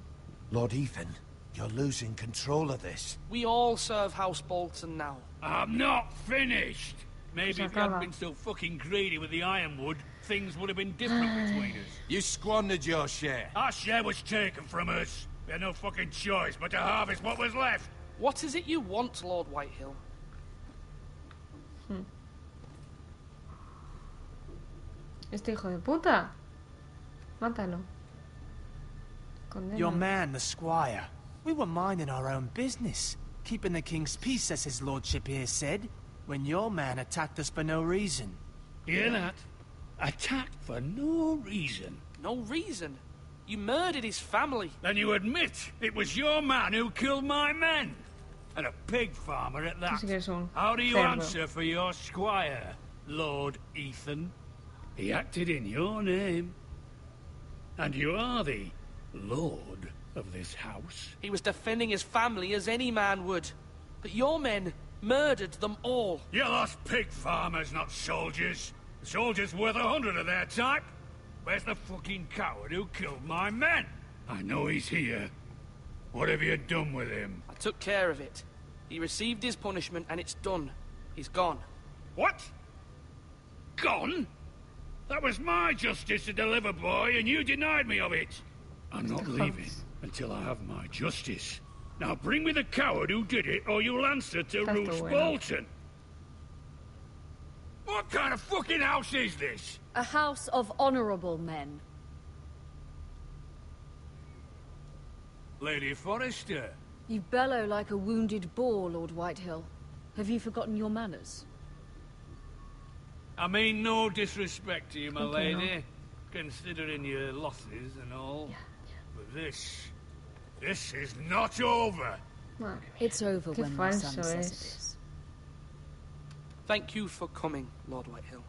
Lord Ethan, you're losing control of this. We all serve House Bolton now. I'm not finished. Maybe if you hadn't been so fucking greedy with the ironwood, things would have been different between us. You squandered your share. Our share was taken from us. We had no fucking choice but to harvest what was left. What is it you want, Lord Whitehill? Este hijo de puta. Mátalo. Condena. Your man, the squire. We were minding our own business, keeping the king's peace, as his lordship here said, when your man attacked us for no reason. Hear that? Attacked for no reason. No reason? You murdered his family. Then you admit it was your man who killed my men. And a pig farmer at that. How do you answer for your squire, Lord Ethan? He acted in your name. And you are the lord of this house. He was defending his family as any man would. But your men murdered them all. You lost pig farmers, not soldiers. The soldiers worth 100 of their type. Where's the fucking coward who killed my men? I know he's here. What have you done with him? I took care of it. He received his punishment and it's done. He's gone. What? Gone? That was my justice to deliver, boy, and you denied me of it. I'm not leaving until I have my justice. Now bring me the coward who did it, or you'll answer to Roose Bolton. What kind of fucking house is this? A house of honorable men. Lady Forrester. You bellow like a wounded boar, Lord Whitehill. Have you forgotten your manners? I mean no disrespect to you, my lady, considering your losses and all. But this This is not over. It's over when my son says it is. Thank you for coming, Lord Whitehill.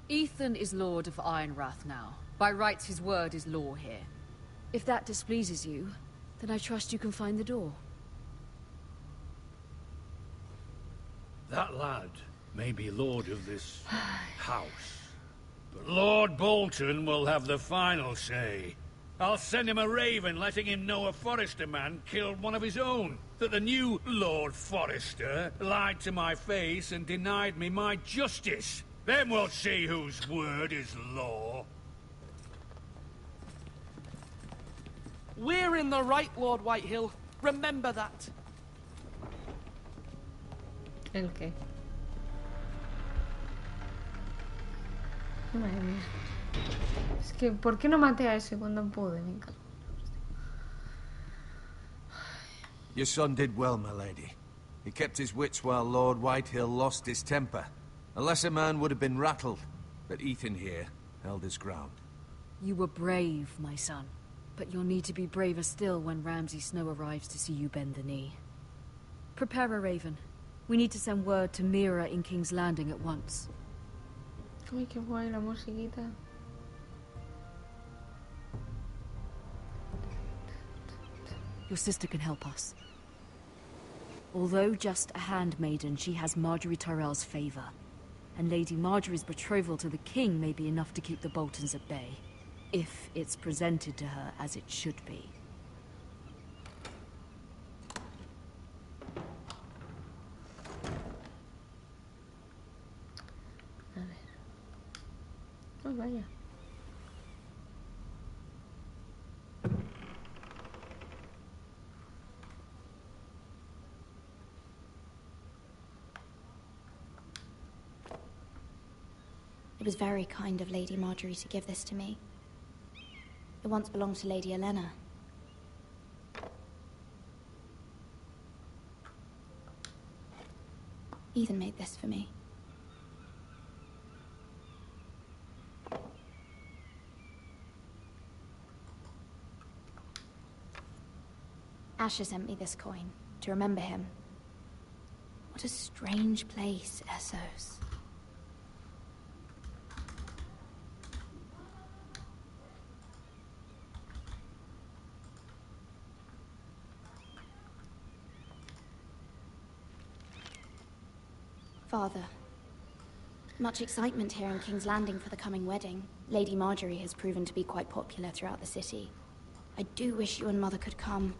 Ethan is Lord of Ironrath now. By rights, his word is law here. If that displeases you, then I trust you can find the door. That lad may be lord of this house, but Lord Bolton will have the final say. I'll send him a raven letting him know a Forrester man killed one of his own. That the new Lord Forrester lied to my face and denied me my justice. Then we'll see whose word is law. We're in the right, Lord Whitehill. Remember that. ¿El qué? Madre mía. Es que, ¿por qué no maté a ese cuando pude? Me encanta. Your son did well, my lady. He kept his wits while Lord Whitehill lost his temper. A lesser man would have been rattled, but Ethan here held his ground. You were brave, my son. But you'll need to be braver still when Ramsay Snow arrives to see you bend the knee. Prepare a raven. We need to send word to Mira in King's Landing at once. Uy, qué guay la musiquita. Your sister can help us. Although just a handmaiden, she has Marjorie Tyrell's favor. And Lady Marjorie's betrothal to the king may be enough to keep the Boltons at bay. If it's presented to her as it should be. A ver. Oh, vaya. It was very kind of Lady Marjorie to give this to me. It once belonged to Lady Elena. Ethan made this for me. Asher sent me this coin to remember him. What a strange place, Essos. Father, much excitement here in King's Landing for the coming wedding. Lady Marjorie has proven to be quite popular throughout the city. I do wish you and Mother could come,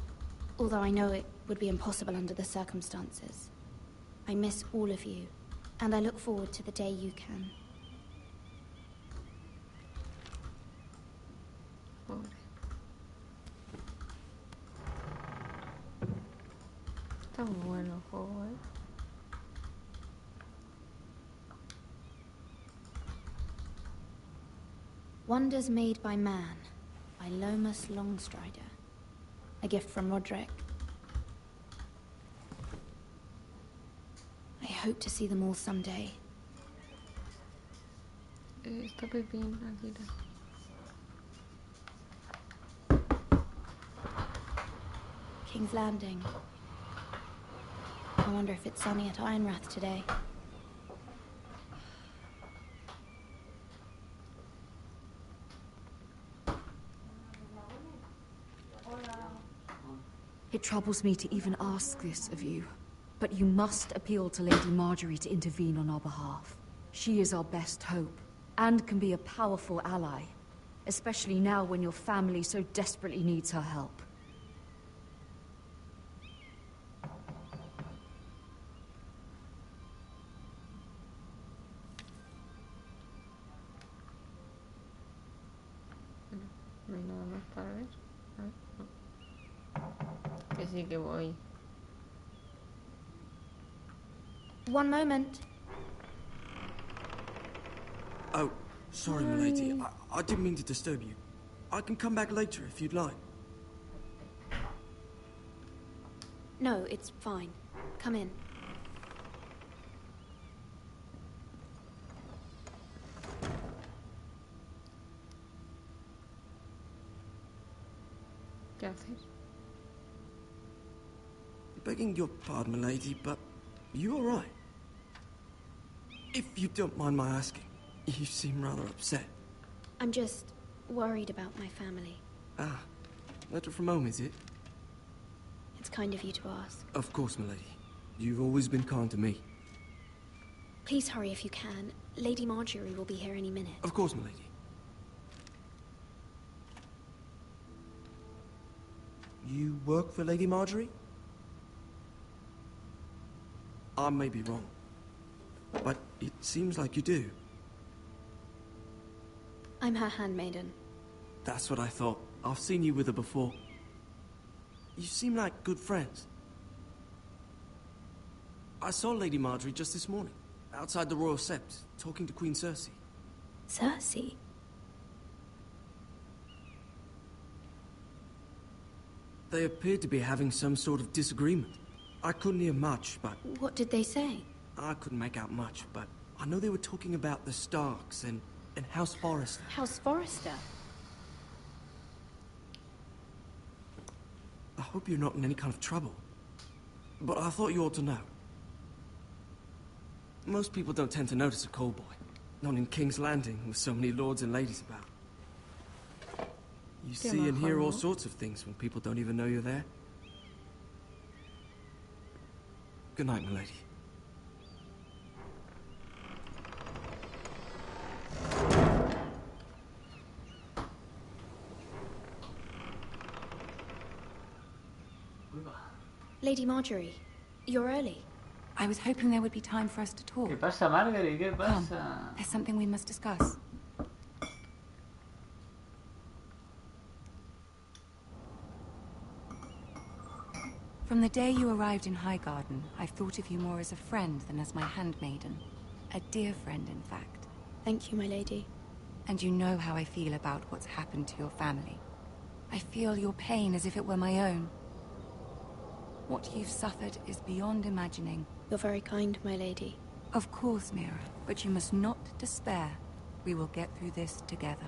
although I know it would be impossible under the circumstances. I miss all of you, and I look forward to the day you can. Pobre. Está muy bueno el juego, ¿eh? Wonders Made by Man, by Lomas Longstrider. A gift from Roderick. I hope to see them all someday. Está Pepín, Akira. King's Landing. I wonder if it's sunny at Ironrath today. It troubles me to even ask this of you, but you must appeal to Lady Marjorie to intervene on our behalf. She is our best hope, and can be a powerful ally, especially now when your family so desperately needs her help. No hay nada más para ver. A ver, no. Que sí que voy. One moment. Oh, sorry, my lady. I didn't mean to disturb you. I can come back later if you'd like. No, it's fine. Come in. ¿Qué haces? Begging your pardon, milady, but you all right? If you don't mind my asking, you seem rather upset. I'm just worried about my family. Ah, letter from home, is it? It's kind of you to ask. Of course, milady. You've always been kind to me. Please hurry if you can. Lady Marjorie will be here any minute. Of course, milady. You work for Lady Marjorie? I may be wrong, but it seems like you do. I'm her handmaiden. That's what I thought. I've seen you with her before. You seem like good friends. I saw Lady Marjorie just this morning, outside the Royal Sept, talking to Queen Cersei. Cersei? They appeared to be having some sort of disagreement. I couldn't hear much, but... What did they say? I couldn't make out much, but I know they were talking about the Starks and House Forrester. House Forrester? I hope you're not in any kind of trouble. But I thought you ought to know. Most people don't tend to notice a callboy. Not in King's Landing, with so many lords and ladies about. You see and hear all sorts of things when people don't even know you're there. Good night, milady. Lady Marjorie, you're early. I was hoping there would be time for us to talk. ¿Qué pasa, Marjorie? ¿Qué pasa? Come. There's something we must discuss. From the day you arrived in Highgarden, I've thought of you more as a friend than as my handmaiden. A dear friend, in fact. Thank you, my lady. And you know how I feel about what's happened to your family. I feel your pain as if it were my own. What you've suffered is beyond imagining. You're very kind, my lady. Of course, Mira, but you must not despair. We will get through this together.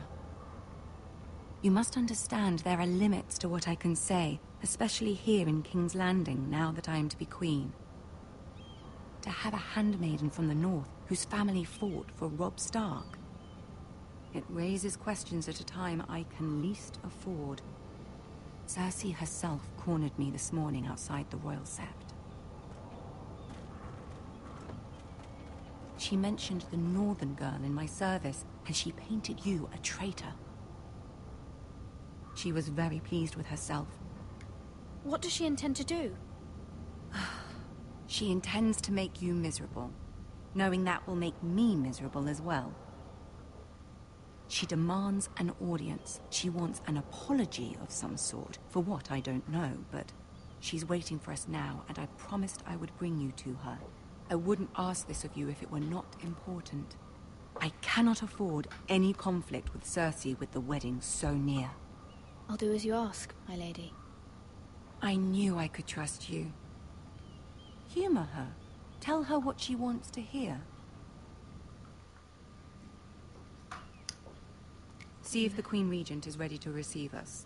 You must understand there are limits to what I can say, especially here in King's Landing, now that I am to be queen. To have a handmaiden from the north whose family fought for Robb Stark. It raises questions at a time I can least afford. Cersei herself cornered me this morning outside the Royal Sept. She mentioned the northern girl in my service, and she painted you a traitor. She was very pleased with herself. What does she intend to do? She intends to make you miserable, knowing that will make me miserable as well. She demands an audience. She wants an apology of some sort. For what, I don't know, but she's waiting for us now, and I promised I would bring you to her. I wouldn't ask this of you if it were not important. I cannot afford any conflict with Cersei with the wedding so near. I'll do as you ask, my lady. I knew I could trust you. Humor her. Tell her what she wants to hear. See if the Queen Regent is ready to receive us.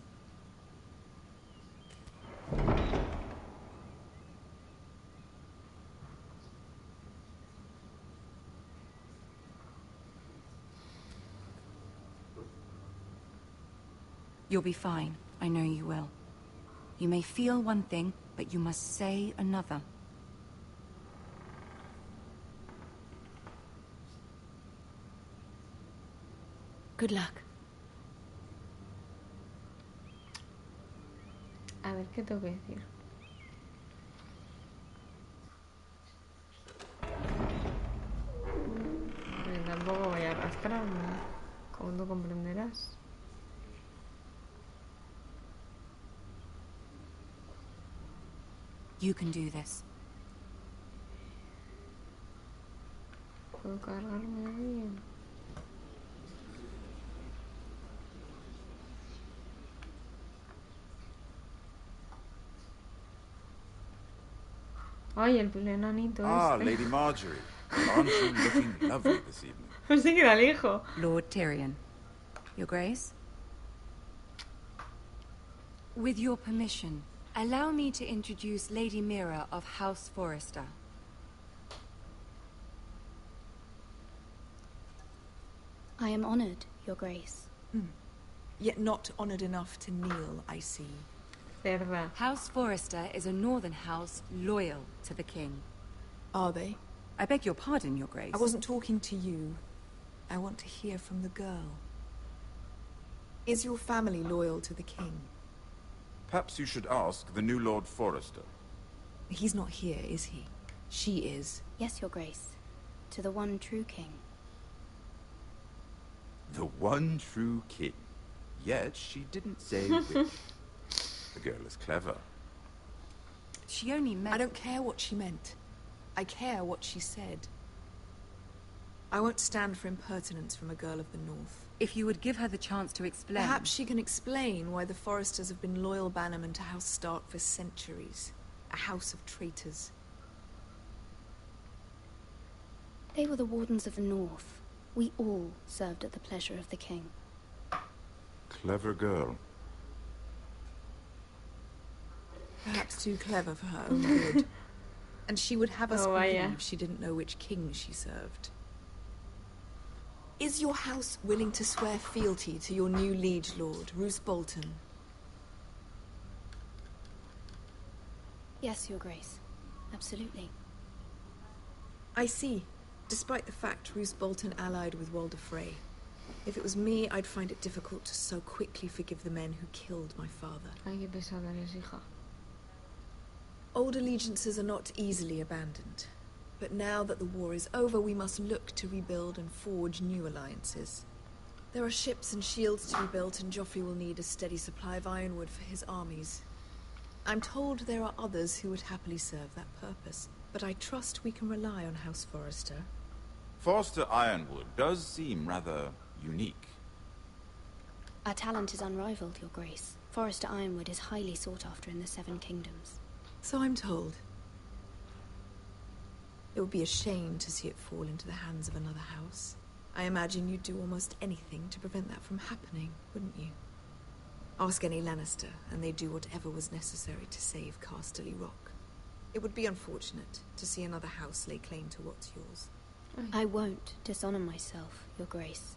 You'll be fine. I know you will. You may feel one thing, but you must say another. Good luck. A ver, ¿qué tengo que decir? Tampoco voy a arrastrarme, como tú comprenderás. You can do this. Puedo cargarme bien. Ay, el enanito este. Lady Marjorie. Aren't you looking lovely this evening? Sí que era el hijo. Lord Tyrion. Your Grace? With your permission, Allow me to introduce Lady Mira of House Forrester. I am honored, Your Grace. Yet not honored enough to kneel, I see. Verdad. House Forrester is a northern house loyal to the king. Are they? I beg your pardon, Your Grace. I wasn't talking to you. I want to hear from the girl. Is your family loyal to the king? Perhaps you should ask the new Lord Forrester. He's not here, is he? She is. Yes, Your Grace. To the one true king. The one true king. Yet she didn't say which. The girl is clever. She only meant... I don't care what she meant. I care what she said. I won't stand for impertinence from a girl of the North. If you would give her the chance to explain... Perhaps she can explain why the Forresters have been loyal bannermen to House Stark for centuries. A house of traitors. They were the Wardens of the North. We all served at the pleasure of the king. Clever girl. Perhaps too clever for her own good. And she would have us believe she didn't know which king she served. Is your house willing to swear fealty to your new liege lord, Roose Bolton? Yes, Your Grace. Absolutely. I see. Despite the fact Roose Bolton allied with Walder Frey. If it was me, I'd find it difficult to so quickly forgive the men who killed my father. Ay, qué pesada eres, hija. Old allegiances are not easily abandoned. But now that the war is over, we must look to rebuild and forge new alliances. There are ships and shields to be built, and Joffrey will need a steady supply of ironwood for his armies. I'm told there are others who would happily serve that purpose, but I trust we can rely on House Forrester. Forrester Ironwood does seem rather unique. Our talent is unrivaled, Your Grace. Forrester Ironwood is highly sought after in the Seven Kingdoms. So I'm told. It would be a shame to see it fall into the hands of another house. I imagine you'd do almost anything to prevent that from happening, wouldn't you? Ask any Lannister, and they'd do whatever was necessary to save Casterly Rock. It would be unfortunate to see another house lay claim to what's yours. I won't dishonor myself, Your Grace.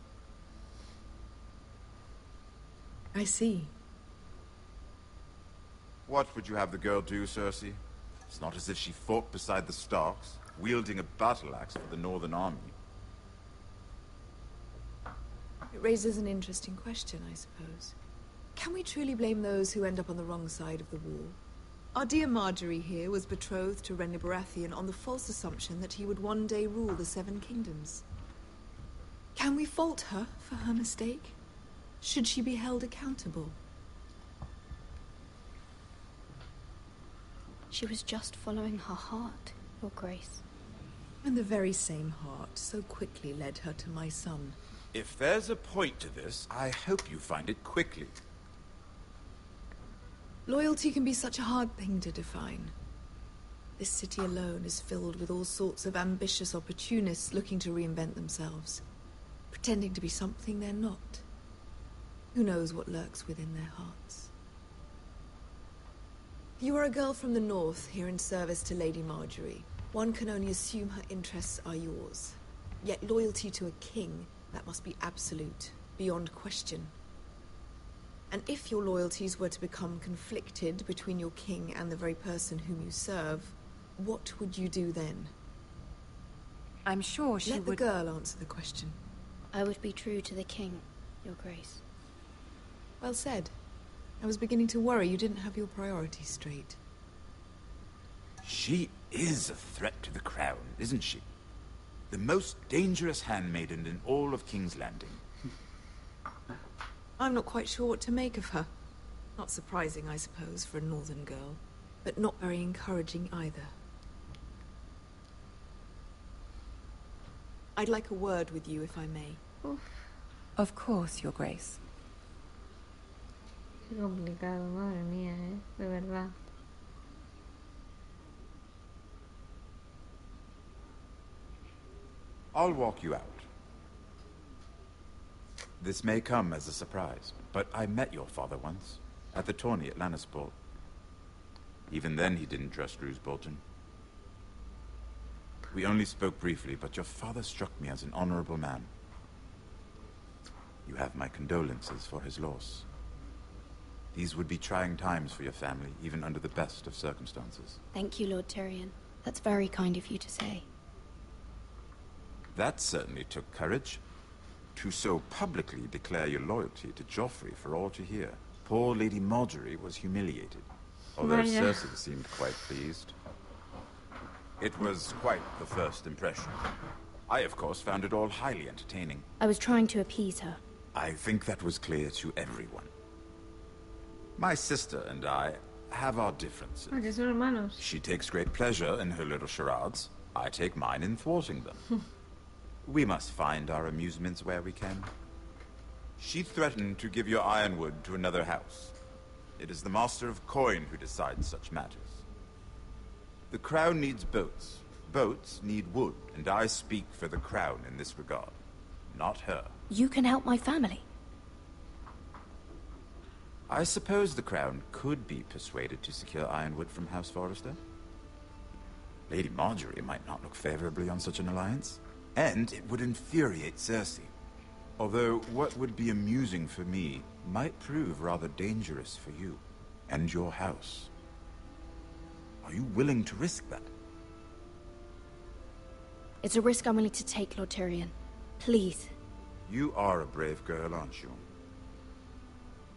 I see. What would you have the girl do, Cersei? It's not as if she fought beside the Starks, wielding a battle axe for the Northern Army. It raises an interesting question, I suppose. Can we truly blame those who end up on the wrong side of the war? Our dear Marjorie here was betrothed to Renly Baratheon on the false assumption that he would one day rule the Seven Kingdoms. Can we fault her for her mistake? Should she be held accountable? She was just following her heart, Your Grace. And the very same heart so quickly led her to my son. If there's a point to this, I hope you find it quickly. Loyalty can be such a hard thing to define. This city alone is filled with all sorts of ambitious opportunists looking to reinvent themselves, pretending to be something they're not. Who knows what lurks within their hearts? You are a girl from the north, here in service to Lady Marjorie. One can only assume her interests are yours. Yet loyalty to a king, that must be absolute, beyond question. And if your loyalties were to become conflicted between your king and the very person whom you serve, what would you do then? I'm sure she would... Let the girl answer the question. I would be true to the king, Your Grace. Well said. I was beginning to worry you didn't have your priorities straight. She is a threat to the crown, isn't she? The most dangerous handmaiden in all of King's Landing. I'm not quite sure what to make of her. Not surprising, I suppose, for a northern girl, but not very encouraging either. I'd like a word with you, if I may. Of course, Your Grace. Qué complicado, madre mía, de verdad. I'll walk you out. This may come as a surprise, but I met your father once, at the tourney at Lannisport. Even then, he didn't trust Roose Bolton. We only spoke briefly, but your father struck me as an honorable man. You have my condolences for his loss. These would be trying times for your family, even under the best of circumstances. Thank you, Lord Tyrion. That's very kind of you to say. That certainly took courage. To so publicly declare your loyalty to Joffrey for all to hear. Poor Lady Marjorie was humiliated, although Cersei seemed quite pleased. It was quite the first impression. I, of course, found it all highly entertaining. I was trying to appease her. I think that was clear to everyone. My sister and I have our differences. Ah, que son hermanos. She takes great pleasure in her little charades. I take mine in thwarting them. We must find our amusements where we can. She threatened to give your ironwood to another house. It is the Master of Coin who decides such matters. The Crown needs boats. Boats need wood, and I speak for the Crown in this regard. Not her. You can help my family. I suppose the Crown could be persuaded to secure ironwood from House Forrester. Lady Marjorie might not look favorably on such an alliance, and it would infuriate Cersei. Although what would be amusing for me might prove rather dangerous for you and your house. Are you willing to risk that? It's a risk I'm willing to take, Lord Tyrion. Please. You are a brave girl, aren't you?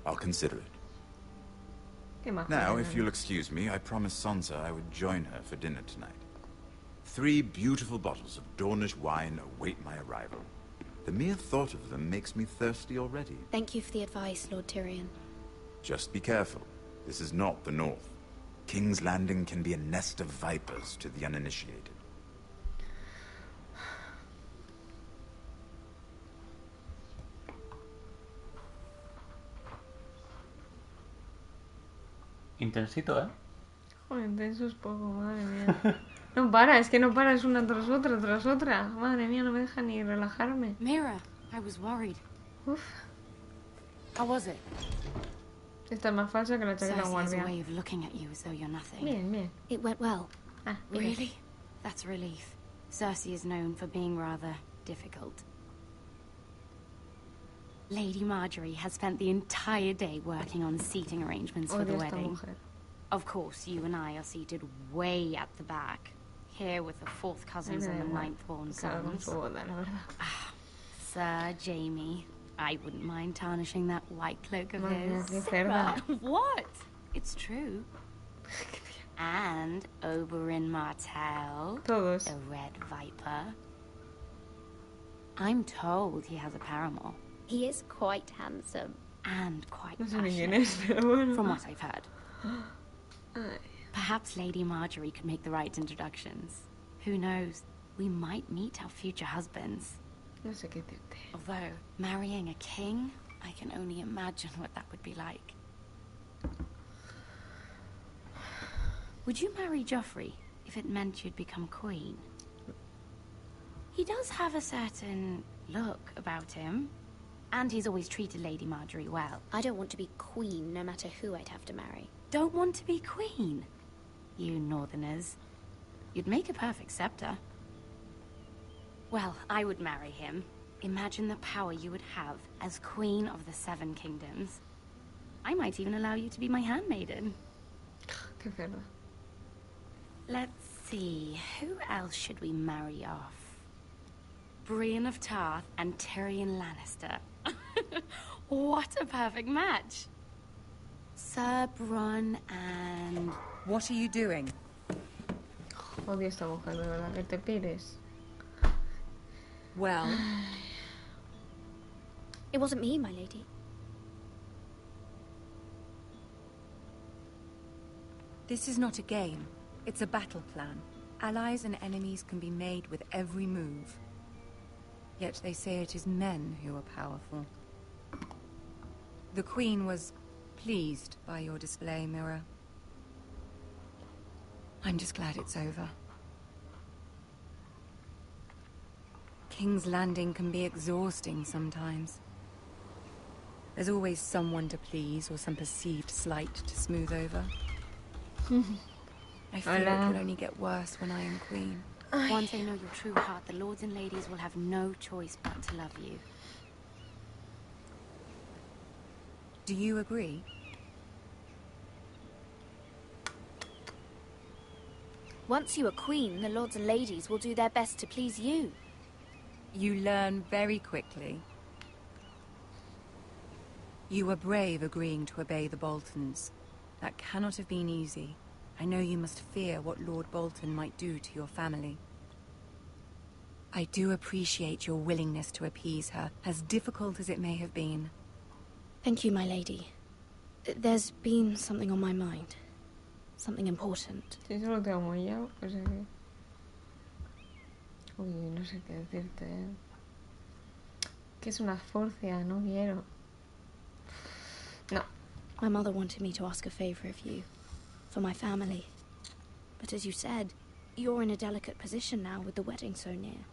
I'll consider it. Now, if you'll excuse me, I promised Sansa I would join her for dinner tonight. 3 beautiful bottles of Dornish wine await my arrival. The mere thought of them makes me thirsty already. Thank you for the advice, Lord Tyrion. Just be careful. This is not the North. King's Landing can be a nest of vipers to the uninitiated. Intensito, ¿eh? Joder, intenso es poco, madre mía. No para, es que no paras una tras otra. Madre mía, no me deja ni relajarme. Mira, I was worried. Uf. How was it? Esta es más falsa que la chaqueta guardia. Way of looking at you as though you're nothing. Bien. It went well. Ah, really? That's a relief. Cersei is known for being rather difficult. Lady Marjorie has spent the entire day working on seating arrangements for the wedding. Of course, you and I are seated way at the back, here with the 4th cousins and the 9th-born sons. Sir Jaime, I wouldn't mind tarnishing that white cloak of his. What? It's true. And Oberyn Martell, the Red Viper. I'm told he has a paramour. He is quite handsome. And quite passionate, from what I've heard. Perhaps Lady Marjorie could make the right introductions. Who knows? We might meet our future husbands. No sé qué decirte. Although, marrying a king, I can only imagine what that would be like. Would you marry Joffrey if it meant you'd become queen? He does have a certain look about him. And he's always treated Lady Marjorie well. I don't want to be queen, no matter who I'd have to marry. Don't want to be queen? You northerners. You'd make a perfect scepter. Well, I would marry him. Imagine the power you would have as Queen of the 7 Kingdoms. I might even allow you to be my handmaiden. Qué feo. Let's see, who else should we marry off? Brienne of Tarth and Tyrion Lannister. What a perfect match. Sir Bronn and... What are you doing? Odio esta mujer, de verdad, que te pires. Well... It wasn't me, my lady. This is not a game. It's a battle plan. Allies and enemies can be made with every move. Yet they say it is men who are powerful. The Queen was pleased by your display, Mira. I'm just glad it's over. King's Landing can be exhausting sometimes. There's always someone to please or some perceived slight to smooth over. I fear it will only get worse when I am queen. Once they know your true heart, the lords and ladies will have no choice but to love you. Do you agree? Once you are queen, the lords and ladies will do their best to please you. You learn very quickly. You were brave agreeing to obey the Boltons. That cannot have been easy. I know you must fear what Lord Bolton might do to your family. I do appreciate your willingness to appease her, as difficult as it may have been. Thank you, my lady. There's been something on my mind. Something important. Sí, eso lo tengo muy ya, o sea que... Uy, no sé qué decirte, Que es una furcia, no quiero. No. My mother wanted me to ask a favor of you. For my family. But as you said, you're in a delicate position now with the wedding so near.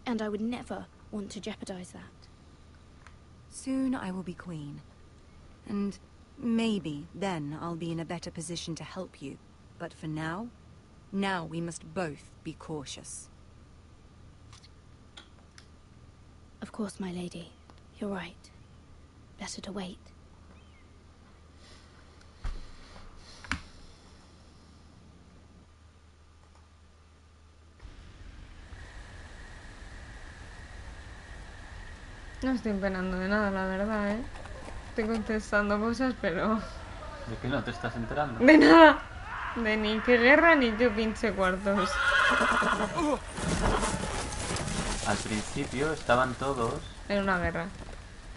And I would never want to jeopardize that. Soon I will be queen. And maybe then I'll be in a better position to help you. But for now we must both be cautious. Of course, my lady. You're right. Better to wait. No estoy enterando de nada, la verdad, Estoy contestando cosas, pero... ¿De qué no te estás enterando? De nada. De ni qué guerra ni qué pinche cuartos. Al principio estaban todos... En una guerra.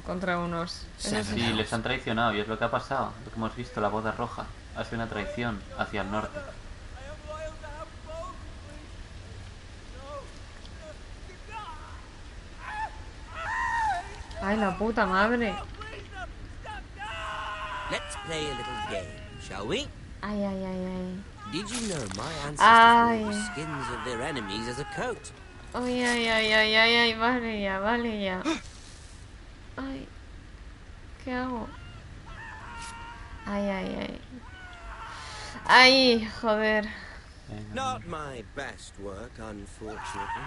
Contra unos... Sí, les han traicionado y es lo que ha pasado. Lo que hemos visto, la boda roja. Ha sido una traición hacia el norte. Ay, la puta madre. Let's play a little game, shall we? Ay, ay, ay, ay. Did you know my ancestors wore the skins of their enemies as a coat? Ay, ay, ay, ay, ay, ay, vale ya, vale ya. Ay, ¿qué hago? Ay, ay, ay. Ay, joder. Not my best work, unfortunately.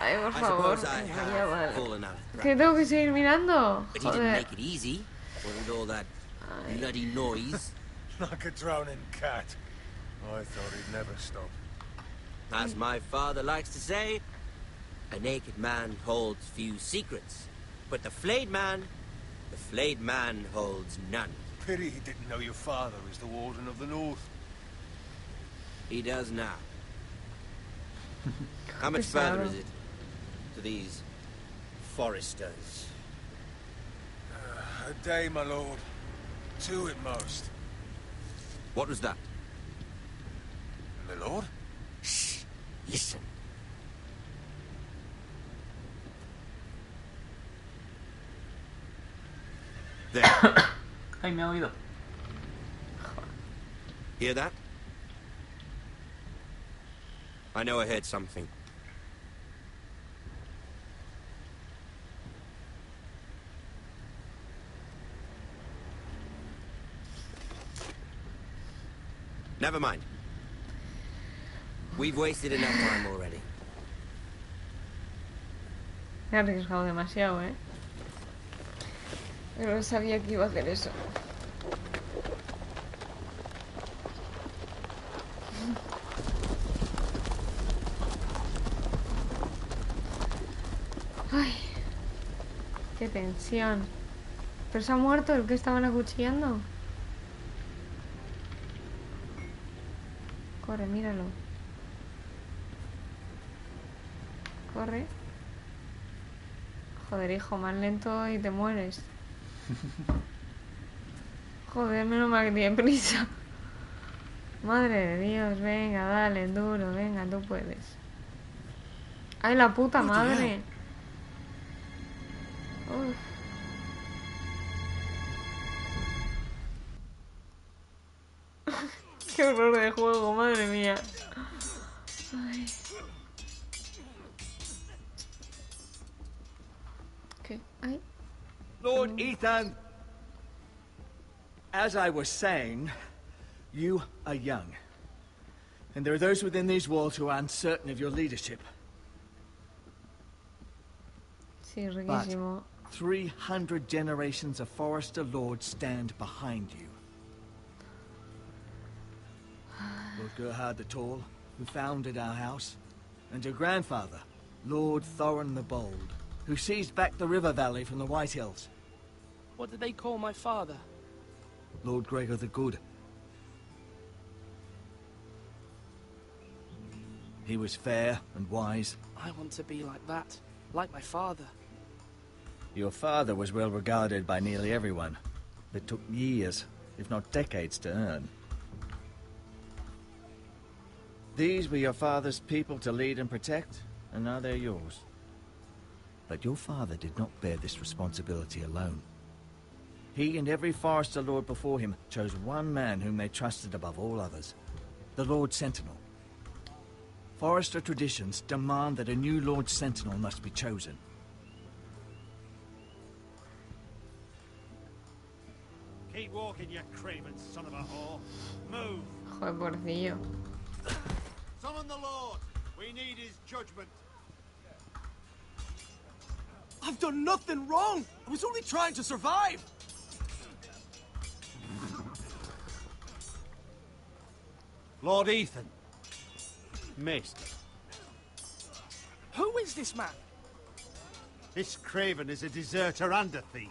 Ay, por favor. Ya vale. Fallen out. ¿Qué tengo que seguir mirando? But he didn't make it easy. Wasn't all that bloody noise. Like a drowning cat. I thought he'd never stop. As my father likes to say, a naked man holds few secrets. But the flayed man holds none. Pity he didn't know your father is the Warden of the North. He does now. How much further is it to these foresters? A day, my lord. 2 at most. What was that? My lord? Shh. Listen. There. Ay, me ha oído. Hear that? I know I heard something. Never mind. We've wasted enough time already. Me he arriesgado demasiado, Pero no sabía que iba a hacer eso. Ay, qué tensión. ¿Pero se ha muerto el que estaban acuchillando? Corre, míralo. Corre. Joder, hijo, más lento y te mueres. Joder, menos mal que tiene prisa. Madre de Dios, venga, dale, duro, venga, tú puedes. Ay, la puta madre. Uf. Qué horror de juego, madre mía. Ay. ¿Qué? Ay. Lord Ethan, as I was saying, you are young. And there are those within these walls who are uncertain of your leadership. Sí, riquísimo. But 300 generations of Forester lords stand behind you. Lord Gerhard the Tall, who founded our house, and your grandfather, Lord Thorin the Bold, who seized back the river valley from the White Hills. What did they call my father? Lord Gregor the Good. He was fair and wise. I want to be like that, like my father. Your father was well regarded by nearly everyone. It took years, if not decades, to earn. These were your father's people to lead and protect, and now they're yours. But your father did not bear this responsibility alone. He and every Forester Lord before him chose one man whom they trusted above all others, the Lord Sentinel. Forester traditions demand that a new Lord Sentinel must be chosen. Keep walking, you craven son of a whore. Move. Joder, pobrecillo. Summon the Lord. We need his judgment. I've done nothing wrong. I was only trying to survive. Lord Ethan. Missed. Who is this man? This craven is a deserter and a thief.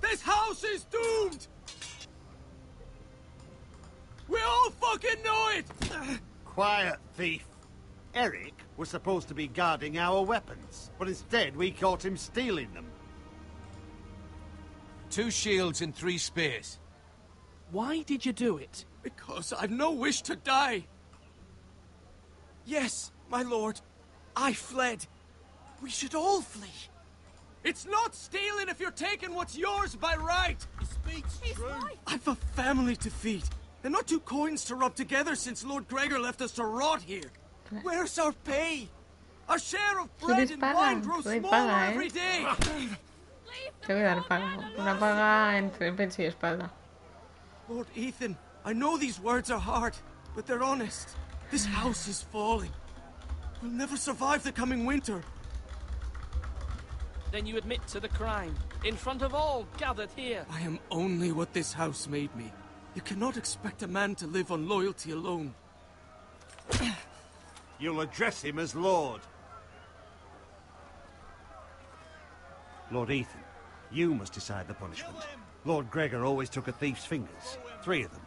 This house is doomed! We all fucking know it! Quiet, thief. Eric was supposed to be guarding our weapons, but instead we caught him stealing them. 2 shields and 3 spears. Why did you do it? Because I've no wish to die. Yes, my lord. I fled. We should all flee. It's not stealing if you're taking what's yours by right. He speaks true. Right. I've a family to feed, and not 2 coins to rub together since Lord Gregor left us to rot here. Where's our pay? Our share of bread and wine grows smaller every day. Te voy a dar paga. Una paga entre pecho y espalda. Lord Ethan, I know these words are hard, but they're honest. This house is falling. We'll never survive the coming winter. Then you admit to the crime, in front of all gathered here. I am only what this house made me. You cannot expect a man to live on loyalty alone. You'll address him as Lord. Lord Ethan, you must decide the punishment. Lord Gregor always took a thief's fingers. 3 of them.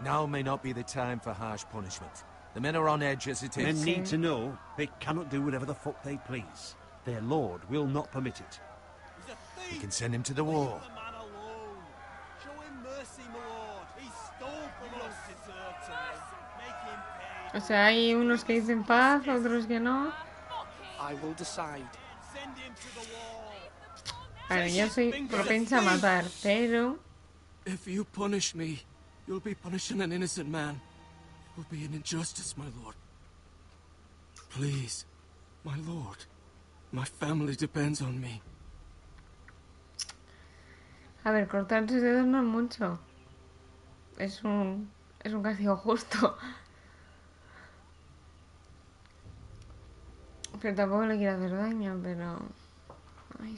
Now may not be the time for harsh punishment. The men are on edge as it is. Men need to know they cannot do whatever the fuck they please. Their lord will not permit it. We can send him to the wall. Show him mercy, my lord. He stole from us. Make him pay. O sea, hay unos que dicen paz, otros que no. I will decide. Send him to the wall. A ver, yo soy propensa a matar, pero... If you punish me, you'll be punishing an innocent man. It will be an injustice, my lord. Please, my lord. My family depends on me. A ver, cortar 3 dedos no es mucho. Es un castigo justo. Pero tampoco le quiero hacer daño, pero... Ay,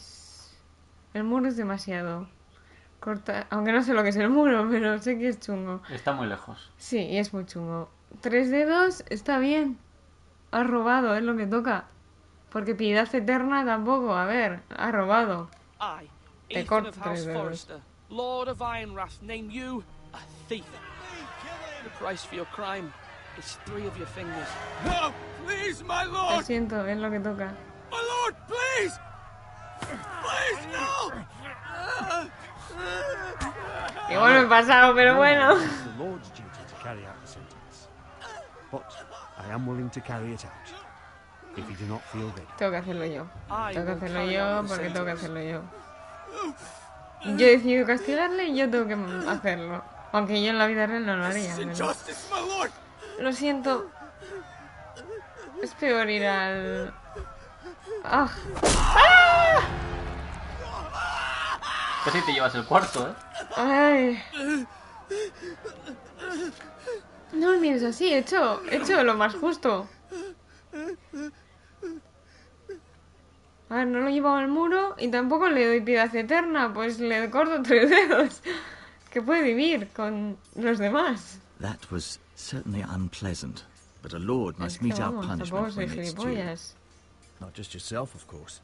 el muro es demasiado. Corta... Aunque no sé lo que es el muro, pero sé que es chungo. Está muy lejos. Sí, y es muy chungo. 3 dedos está bien. Has robado, es lo que toca. Porque piedad eterna tampoco. A ver, has robado. I, Te Ethan corto of 3 House dedos. Forester, Lord of Ironwrath, name you a thief. The price for your crime is 3 of your fingers. No, please, my Lo lord! siento, es lo que toca. My lord, please! Please, no! Igual me he pasado, pero bueno. It's the Lord's duty to carry out the sentence. But I am willing to carry it out. If you do not feel ready. Tengo que hacerlo yo. I Tengo que will hacerlo carry yo out the porque tengo que sentence. hacerlo yo. Yo he decidido castigarle y yo tengo que hacerlo. Aunque yo en la vida real no lo haría. Pero... Injustice, my lord! Lo siento. Es peor ir al... ¡Ah! ¡Ah! Casi te llevas el cuarto, ¿eh? ¡Ay! No me mires así, he hecho lo más justo. A ver, no lo llevo al muro y tampoco le doy piedad eterna, pues le corto 3 dedos. Que puede vivir con los demás. That was certainly unpleasant, but a lord must meet our punishment when it's due. Not just yourself, of course.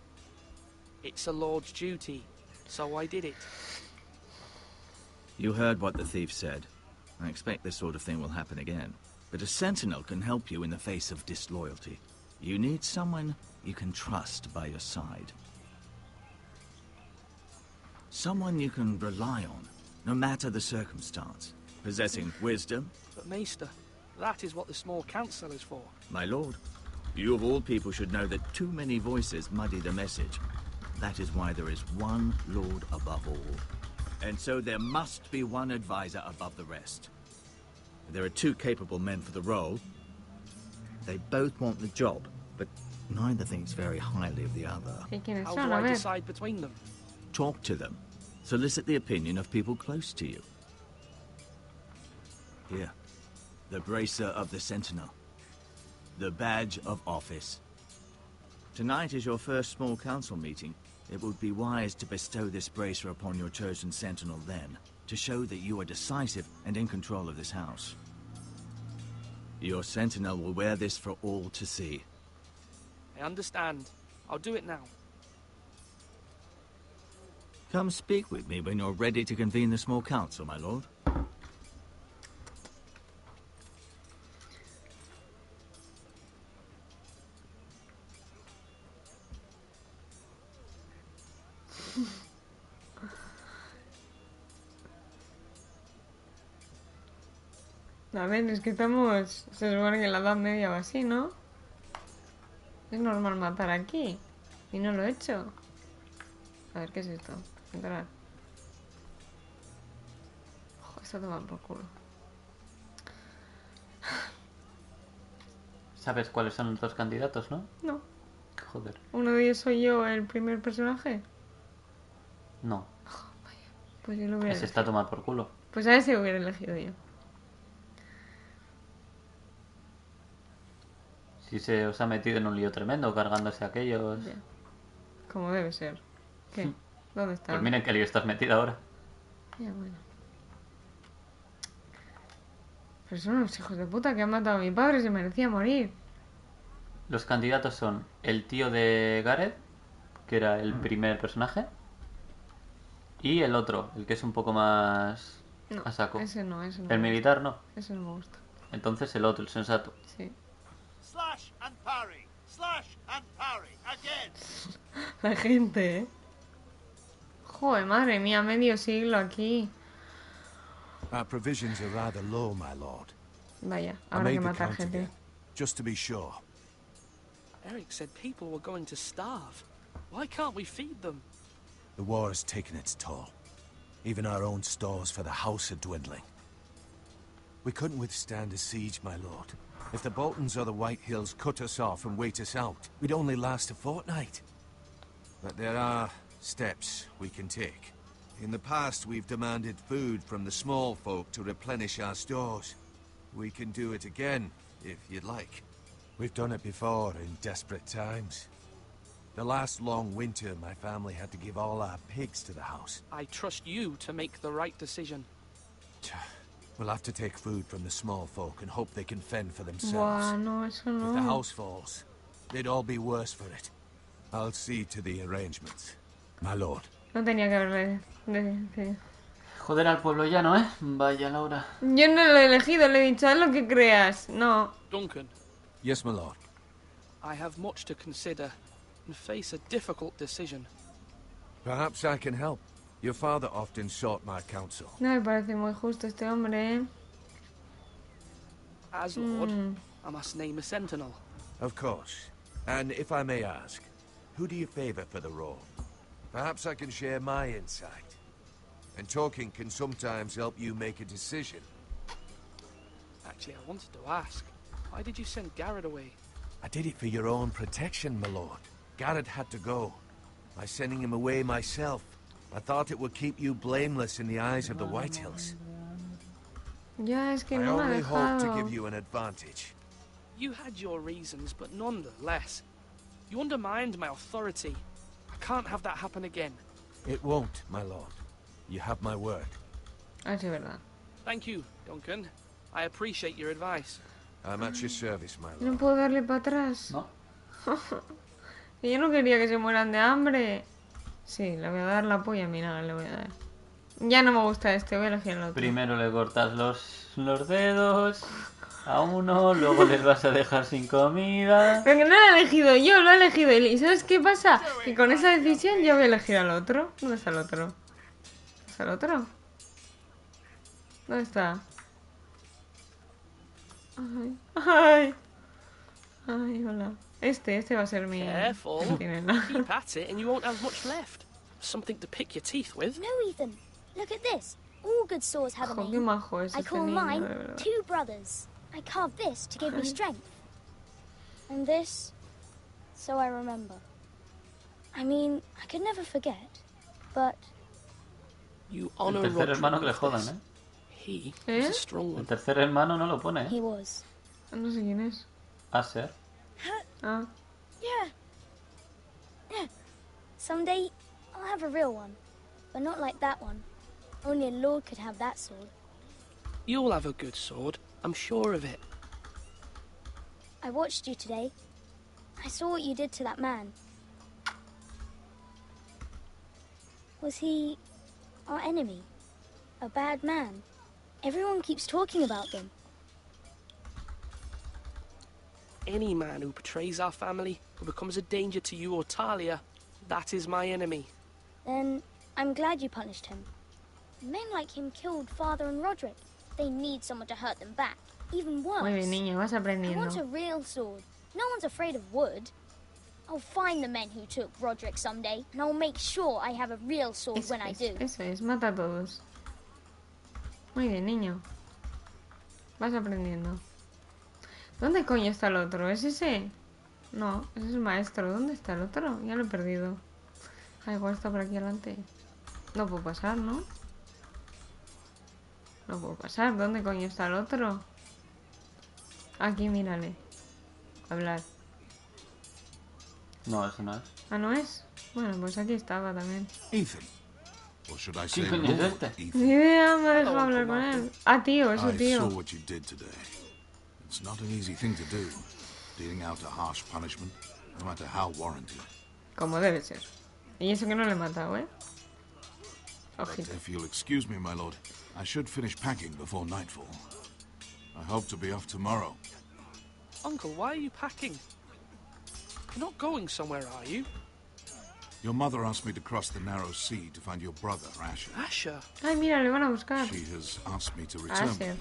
It's a lord's duty, so I did it. You heard what the thief said. I expect this sort of thing will happen again. But a sentinel can help you in the face of disloyalty. You need someone you can trust by your side. Someone you can rely on, no matter the circumstance. Possessing wisdom. But Maester, that is what the small council is for. My lord, you of all people should know that too many voices muddy the message. That is why there is one lord above all. And so there must be one advisor above the rest. There are 2 capable men for the role. They both want the job, but neither thinks very highly of the other. How do I decide between them? Talk to them. Solicit the opinion of people close to you. Here, the bracer of the sentinel. The badge of office. Tonight is your first small council meeting. It would be wise to bestow this bracer upon your chosen sentinel then, to show that you are decisive and in control of this house. Your sentinel will wear this for all to see. I understand. I'll do it now. Come speak with me when you're ready to convene the small council, my lord. A ver, es que estamos... Se supone que en la Edad Media o así, ¿no? Es normal matar aquí. Y no lo he hecho. A ver, ¿qué es esto? Entrar. Ojo, esto toma por culo. ¿Sabes cuáles son los 2 candidatos, no? No. Joder. ¿Uno de ellos soy yo, el primer personaje? No. Pues yo lo hubiera Ese está a tomar por culo. Pues a ese hubiera elegido yo. Si se os ha metido en un lío tremendo cargándose a aquellos. Ya. Como debe ser. ¿Qué? ¿Dónde está? Pues miren qué lío estás metido ahora. Ya, bueno. Pero son unos hijos de puta que han matado a mi padre, se merecía morir. Los candidatos son el tío de Gareth, que era el primer personaje, y el otro, el que es un poco más no, a saco. Ese no. El militar no. Ese no me gusta. Entonces el otro, el sensato. Sí. Slash and parry. Slash and parry. Again. La gente, ¿eh? Joder, madre mía, medio siglo aquí. Our provisions are rather low, my lord. Vaya, habrá que matar gente. Again, just to be sure. Eric said people were going to starve. Why can't we feed them? The war has taken its toll. Even our own stores for the house are dwindling. We couldn't withstand a siege, my lord. If the Boltons or the White Hills cut us off and wait us out, we'd only last a fortnight. But there are steps we can take. In the past, we've demanded food from the small folk to replenish our stores. We can do it again, if you'd like. We've done it before in desperate times. The last long winter, my family had to give all our pigs to the house. I trust you to make the right decision. We'll have to take food from the small folk and hope they can fend for themselves. Buah, no, eso no. If the house falls, they'd all be worse for it. I'll see to the arrangements, my lord. No tenía que haberle... Joder al pueblo llano, ¿eh? Vaya Laura. Yo no lo he elegido, le he dicho, haz lo que creas. No. Duncan. Yes, my lord. I have much to consider and face a difficult decision. Perhaps I can help. Your father often sought my counsel. No me parece muy justo este hombre, ¿eh? As Lord, I must name a sentinel. Of course. And if I may ask, who do you favor for the role? Perhaps I can share my insight. And talking can sometimes help you make a decision. Actually, I wanted to ask, why did you send Garrett away? I did it for your own protection, my lord. Garrett had to go. By sending him away myself, I thought it would keep you blameless in the eyes of the White Hills. Ya, es que I no me ha only hope to dejado. give you an advantage. You had your reasons, but nonetheless, you undermined my authority. I can't have that happen again. It won't, my lord. You have my word. Ah, sí, verdad. Thank you, Duncan. I appreciate your advice. I'm at your service, my lord. No puedo darle para atrás. No. Y yo no quería que se mueran de hambre. Sí, le voy a dar la polla, mira, le voy a dar. Ya no me gusta este, voy a elegir el otro. Primero le cortas los dedos a uno, luego les vas a dejar sin comida. Pero que no lo he elegido yo, lo he elegido él. ¿Y sabes qué pasa? Que con esa decisión yo voy a elegir al otro. ¿Dónde está el otro? ¿Está el otro? ¿Dónde está? Ay, ay. Ay, hola. Este va a ser mi... Careful. No tiene nada. Keep at it and you won't have much left. Something to pick your teeth with. No, Ethan. Look at this. All good swords have a Jo, qué name. majo es I ese call niño, mine de verdad. Two Brothers. I carved this to give me strength. And this, so I remember. I mean, I could never forget, but... You El honor tercer Roderick hermano que le with jodan, this. ¿eh? He was a strong El one. tercer hermano no lo pone, He ¿eh? was. No sé quién es. Aser. Ah. Yeah. Someday, I'll have a real one. But not like that one. Only a lord could have that sword. You'll have a good sword. I'm sure of it. I watched you today. I saw what you did to that man. Was he our enemy? A bad man? Everyone keeps talking about them. Any man who betrays our family, who becomes a danger to you or Talia, that is my enemy. Then I'm glad you punished him. Men like him killed Father and Roderick. They need someone to hurt them back. Even worse. Muy bien, niño, vas I want aprendiendo. a real sword. No one's afraid of wood. I'll find the men who took Roderick someday, and I'll make sure I have a real sword when I do. Eso es, mata a todos. Muy bien, niño. Vas aprendiendo. ¿Dónde coño está el otro? ¿Es ese? No, ese es el maestro. ¿Dónde está el otro? Ya lo he perdido. Ah, igual está por aquí adelante. No puedo pasar, ¿no? No puedo pasar. ¿Dónde coño está el otro? Aquí, mírale. Hablar. No, eso no es. Ah, ¿no es? Bueno, pues aquí estaba también. Ethan. Or should I say ¿Qué coño es Lord este? Ethan? Ni idea, me ha dejado hablar con él. Ah, tío, ese I tío. saw what you did today. It's not an easy thing to do, dealing out a harsh punishment, no matter how warranted. Como debe ser. Y eso que no le he matado, ¿eh? But Ojito. if you'll excuse me, my lord, I should finish packing before nightfall. I hope to be off tomorrow. Uncle, why are you packing? You're not going somewhere, are you? Your mother asked me to cross the narrow sea to find your brother, Asher. Asher? Ay, mira, le van a buscar. She has asked me to return with Asher. you,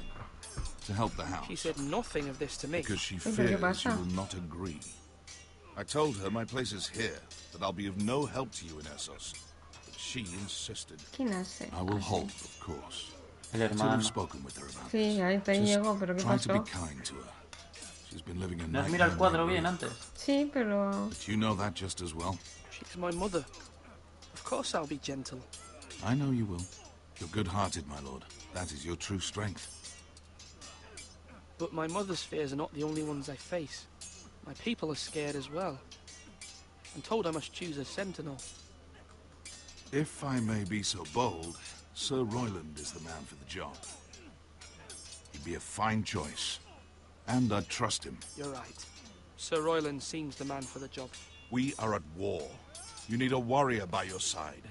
to help the house. She said nothing of this to me. Because she ¿Pero qué fears pasa? you will not agree. I told her my place is here, that I'll be of no help to you in Essos. But she insisted. ¿Quién hace? I will hold, of course. El Until hermano. you've spoken with her about Sí, this. ahí te Just llego, pero ¿qué try to be pasó? kind to her. She's been living a ¿No has nightmare mirado el cuadro in bien her antes? Sí, pero... But you know that just as well. She's my mother. Of course I'll be gentle. I know you will. You're good-hearted, my lord. That is your true strength. But my mother's fears are not the only ones I face. My people are scared as well. I'm told I must choose a sentinel. If I may be so bold, Sir Royland is the man for the job. He'd be a fine choice. And I'd trust him. You're right. Sir Royland seems the man for the job. We are at war. You need a warrior by your side.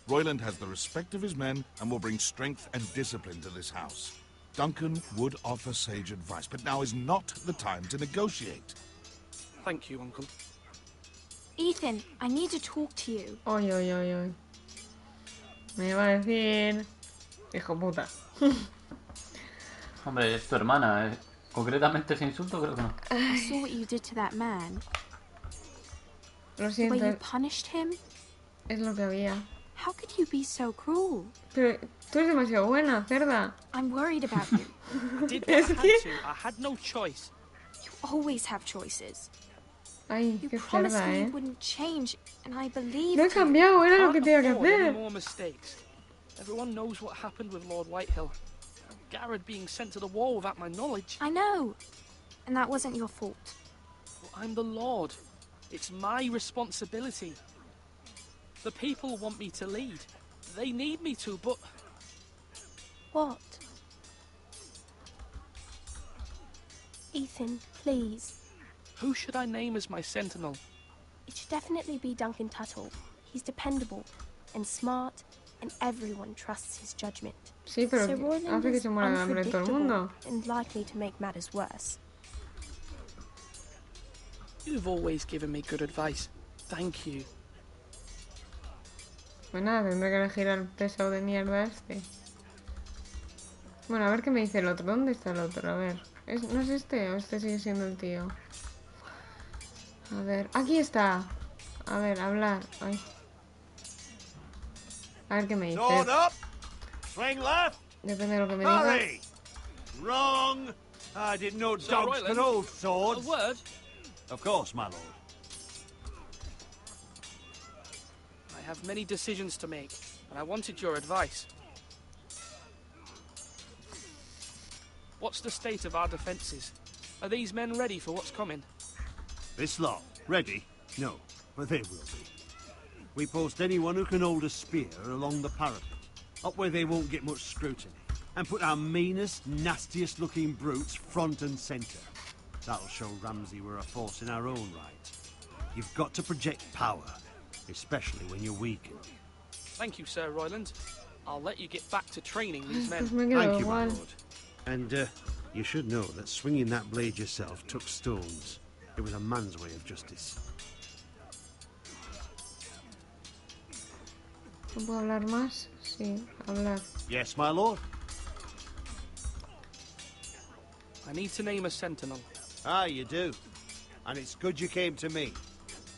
Royland has the respect of his men and will bring strength and discipline to this house. Duncan would offer sage advice, but now is not the time to negotiate. Thank you, Uncle. Ethan, I need to talk to you. Oy, oy, oy, oy. Me va a decir... Hijo puta. Hombre, es tu hermana. Concretamente ese insulto creo que no. I saw what you did to that man. Lo The way you siento, punished him. es lo que había. How could you be so cruel? Pero tú eres demasiado buena, cerda. I'm worried about you. I did what I had to. I had no choice. You always have choices. Ay, You qué promised cerda, me you ¿eh? wouldn't change, and I believed No he you. cambiado, era lo que Can't tenía que afford any hacer. more mistakes. Everyone knows what happened with Lord Whitehill. Garrett being sent to the war without my knowledge. I know. And that wasn't your fault. Well, I'm the Lord. It's my responsibility. The people want me to lead. They need me to, but... What? Ethan, please. Who should I name as my sentinel? It should definitely be Duncan Tuttle. He's dependable and smart, and everyone trusts his judgment. Sí, pero so Royland hace que is se muera de hambre todo el mundo. And likely to make matters worse. You've always given me good advice. Thank you. Pues nada, tendré que elegir al pesado de mierda este. Bueno, a ver qué me dice el otro. ¿Dónde está el otro? A ver. ¿No es este o este sigue siendo el tío? A ver, aquí está. A ver, hablar. Ay. A ver qué me dice. Sword up. Swing left. Depende de lo que me diga. Hurry. Wrong. I didn't know dogs could hold swords. A word? Of course, my lord. I have many decisions to make, and I wanted your advice. What's the state of our defences? Are these men ready for what's coming? This lot, ready? No, but they will be. We post anyone who can hold a spear along the parapet, up where they won't get much scrutiny, and put our meanest, nastiest looking brutes front and centre. That'll show Ramsay we're a force in our own right. You've got to project power, especially when you're weakened. Thank you, Sir Royland. I'll let you get back to training these men. Thank you, my lord. And you should know that swinging that blade yourself took stones. It was a man's way of justice. ¿No puedo hablar más? Sí, hablar. Yes, my lord. I need to name a sentinel. Ah, you do. And it's good you came to me.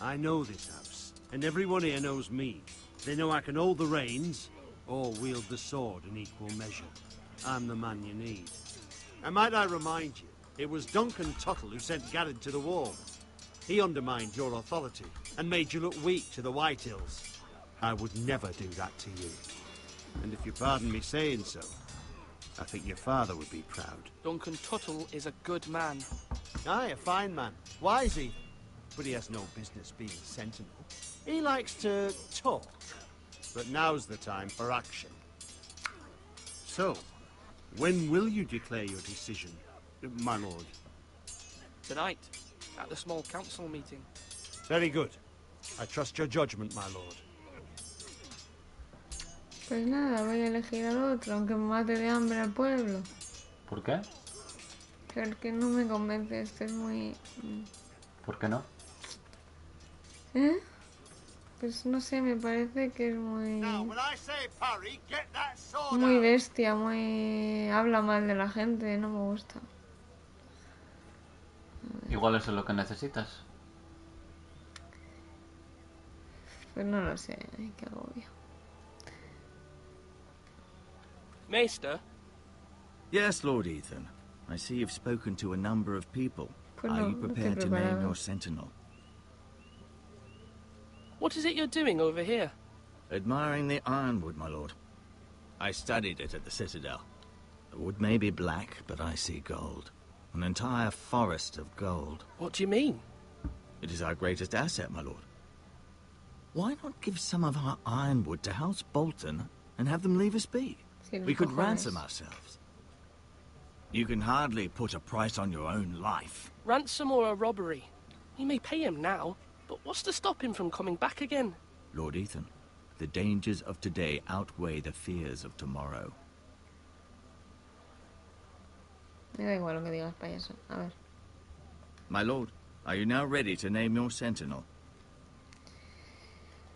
I know this house, and everyone here knows me. They know I can hold the reins, or wield the sword in equal measure. I'm the man you need. And might I remind you, it was Duncan Tuttle who sent Garrett to the war. He undermined your authority, and made you look weak to the White Hills. I would never do that to you. And if you pardon me saying so, I think your father would be proud. Duncan Tuttle is a good man. Aye, a fine man. Wise he. But he has no business being sentinel. He likes to talk. But now's the time for action. So, when will you declare your decision, my lord? Tonight, at the small council meeting. Very good. I trust your judgment, my lord. Pues nada, voy a elegir al otro, aunque me mate de hambre al pueblo. ¿Por qué? Porque no me convence, este es muy... ¿Por qué no? ¿Eh? Pues no sé, me parece que es muy... Muy bestia, muy... Habla mal de la gente, no me gusta. Igual eso es lo que necesitas. Pues no lo sé, ay, qué agobio. Maester? Yes, Lord Ethan. I see you've spoken to a number of people. Are you prepared to name your sentinel? What is it you're doing over here? Admiring the ironwood, my lord. I studied it at the Citadel. The wood may be black, but I see gold. An entire forest of gold. What do you mean? It is our greatest asset, my lord. Why not give some of our ironwood to House Bolton and have them leave us be? We could ransom ourselves. You can hardly put a price on your own life. Ransom or a robbery? You may pay him now, but what's to stop him from coming back again? Lord Ethan, the dangers of today outweigh the fears of tomorrow. Me da igual lo que digas, payaso. A ver. My lord, are you now ready to name your sentinel?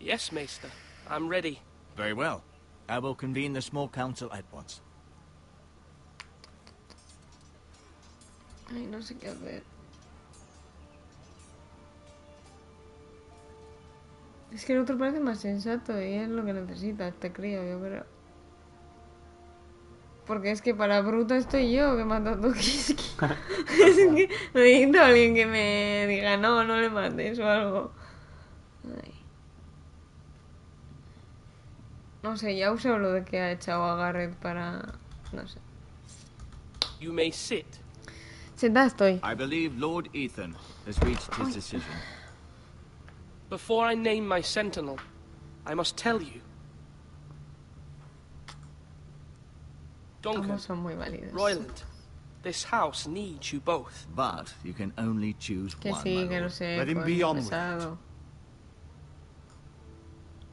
Yes, Maester. I'm ready. Very well. I will convene the small council at once. Ay, no sé qué hacer. Es que el otro parece más sensato y es lo que necesita este crío, yo creo. Porque es que para bruta estoy yo, que matando a Kiski. Es que necesito a alguien que me diga no, no le mates o algo. Ay. No sé, ya uso lo de que ha echado a Garrett para... no sé. You may sit. Sentada estoy. I believe Lord Ethan has reached his decision. Before I name my sentinel, I must tell you. Duncan, Royland, this house needs you both. But you can only choose Que one, sí, my que no lord. sé. Let him pues, be on pesado.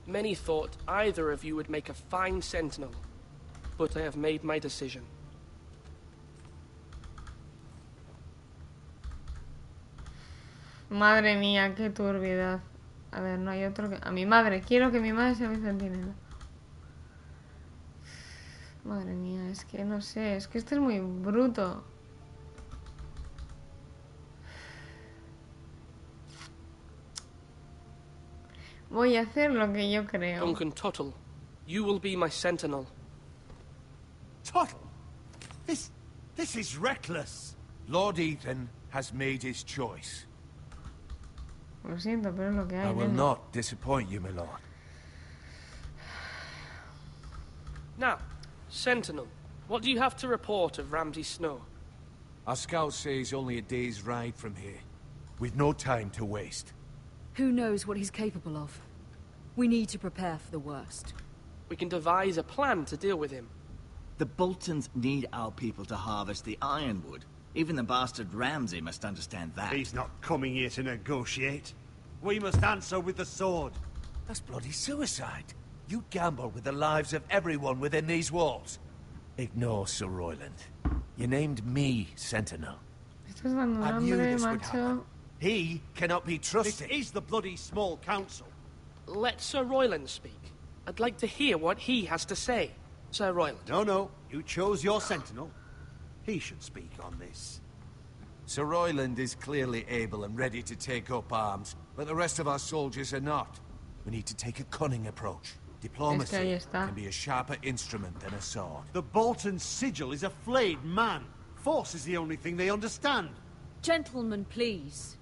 Many thought either of you would make a fine sentinel, but I have made my decision. Madre mía, qué turbidez. A ver, no hay otro que... A mi madre, quiero que mi madre sea mi centinela. Madre mía, es que no sé, es que esto es muy bruto. Voy a hacer lo que yo creo. Duncan Tuttle, you will be my sentinel. Tuttle? This is reckless. Lord Ethan has made his choice. Lo siento, pero es lo que hay. I will nene. not disappoint you, my lord. Now, sentinel, what do you have to report of Ramsay Snow? Our scout says only a day's ride from here, with no time to waste. Who knows what he's capable of? We need to prepare for the worst. We can devise a plan to deal with him. The Boltons need our people to harvest the ironwood. Even the bastard Ramsay must understand that. He's not coming here to negotiate. We must answer with the sword. That's bloody suicide. You gamble with the lives of everyone within these walls. Ignore Sir Royland. You named me Sentinel. Estás dando un I knew hambre, this would macho. happen. He cannot be trusted. This is the bloody small council. Let Sir Royland speak. I'd like to hear what he has to say. Sir Royland. No. You chose your sentinel. He should speak on this. Sir Royland is clearly able and ready to take up arms, but the rest of our soldiers are not. We need to take a cunning approach. Diplomacy can be a sharper instrument than a sword. The Bolton sigil is a flayed man. Force is the only thing they understand. Gentlemen, please.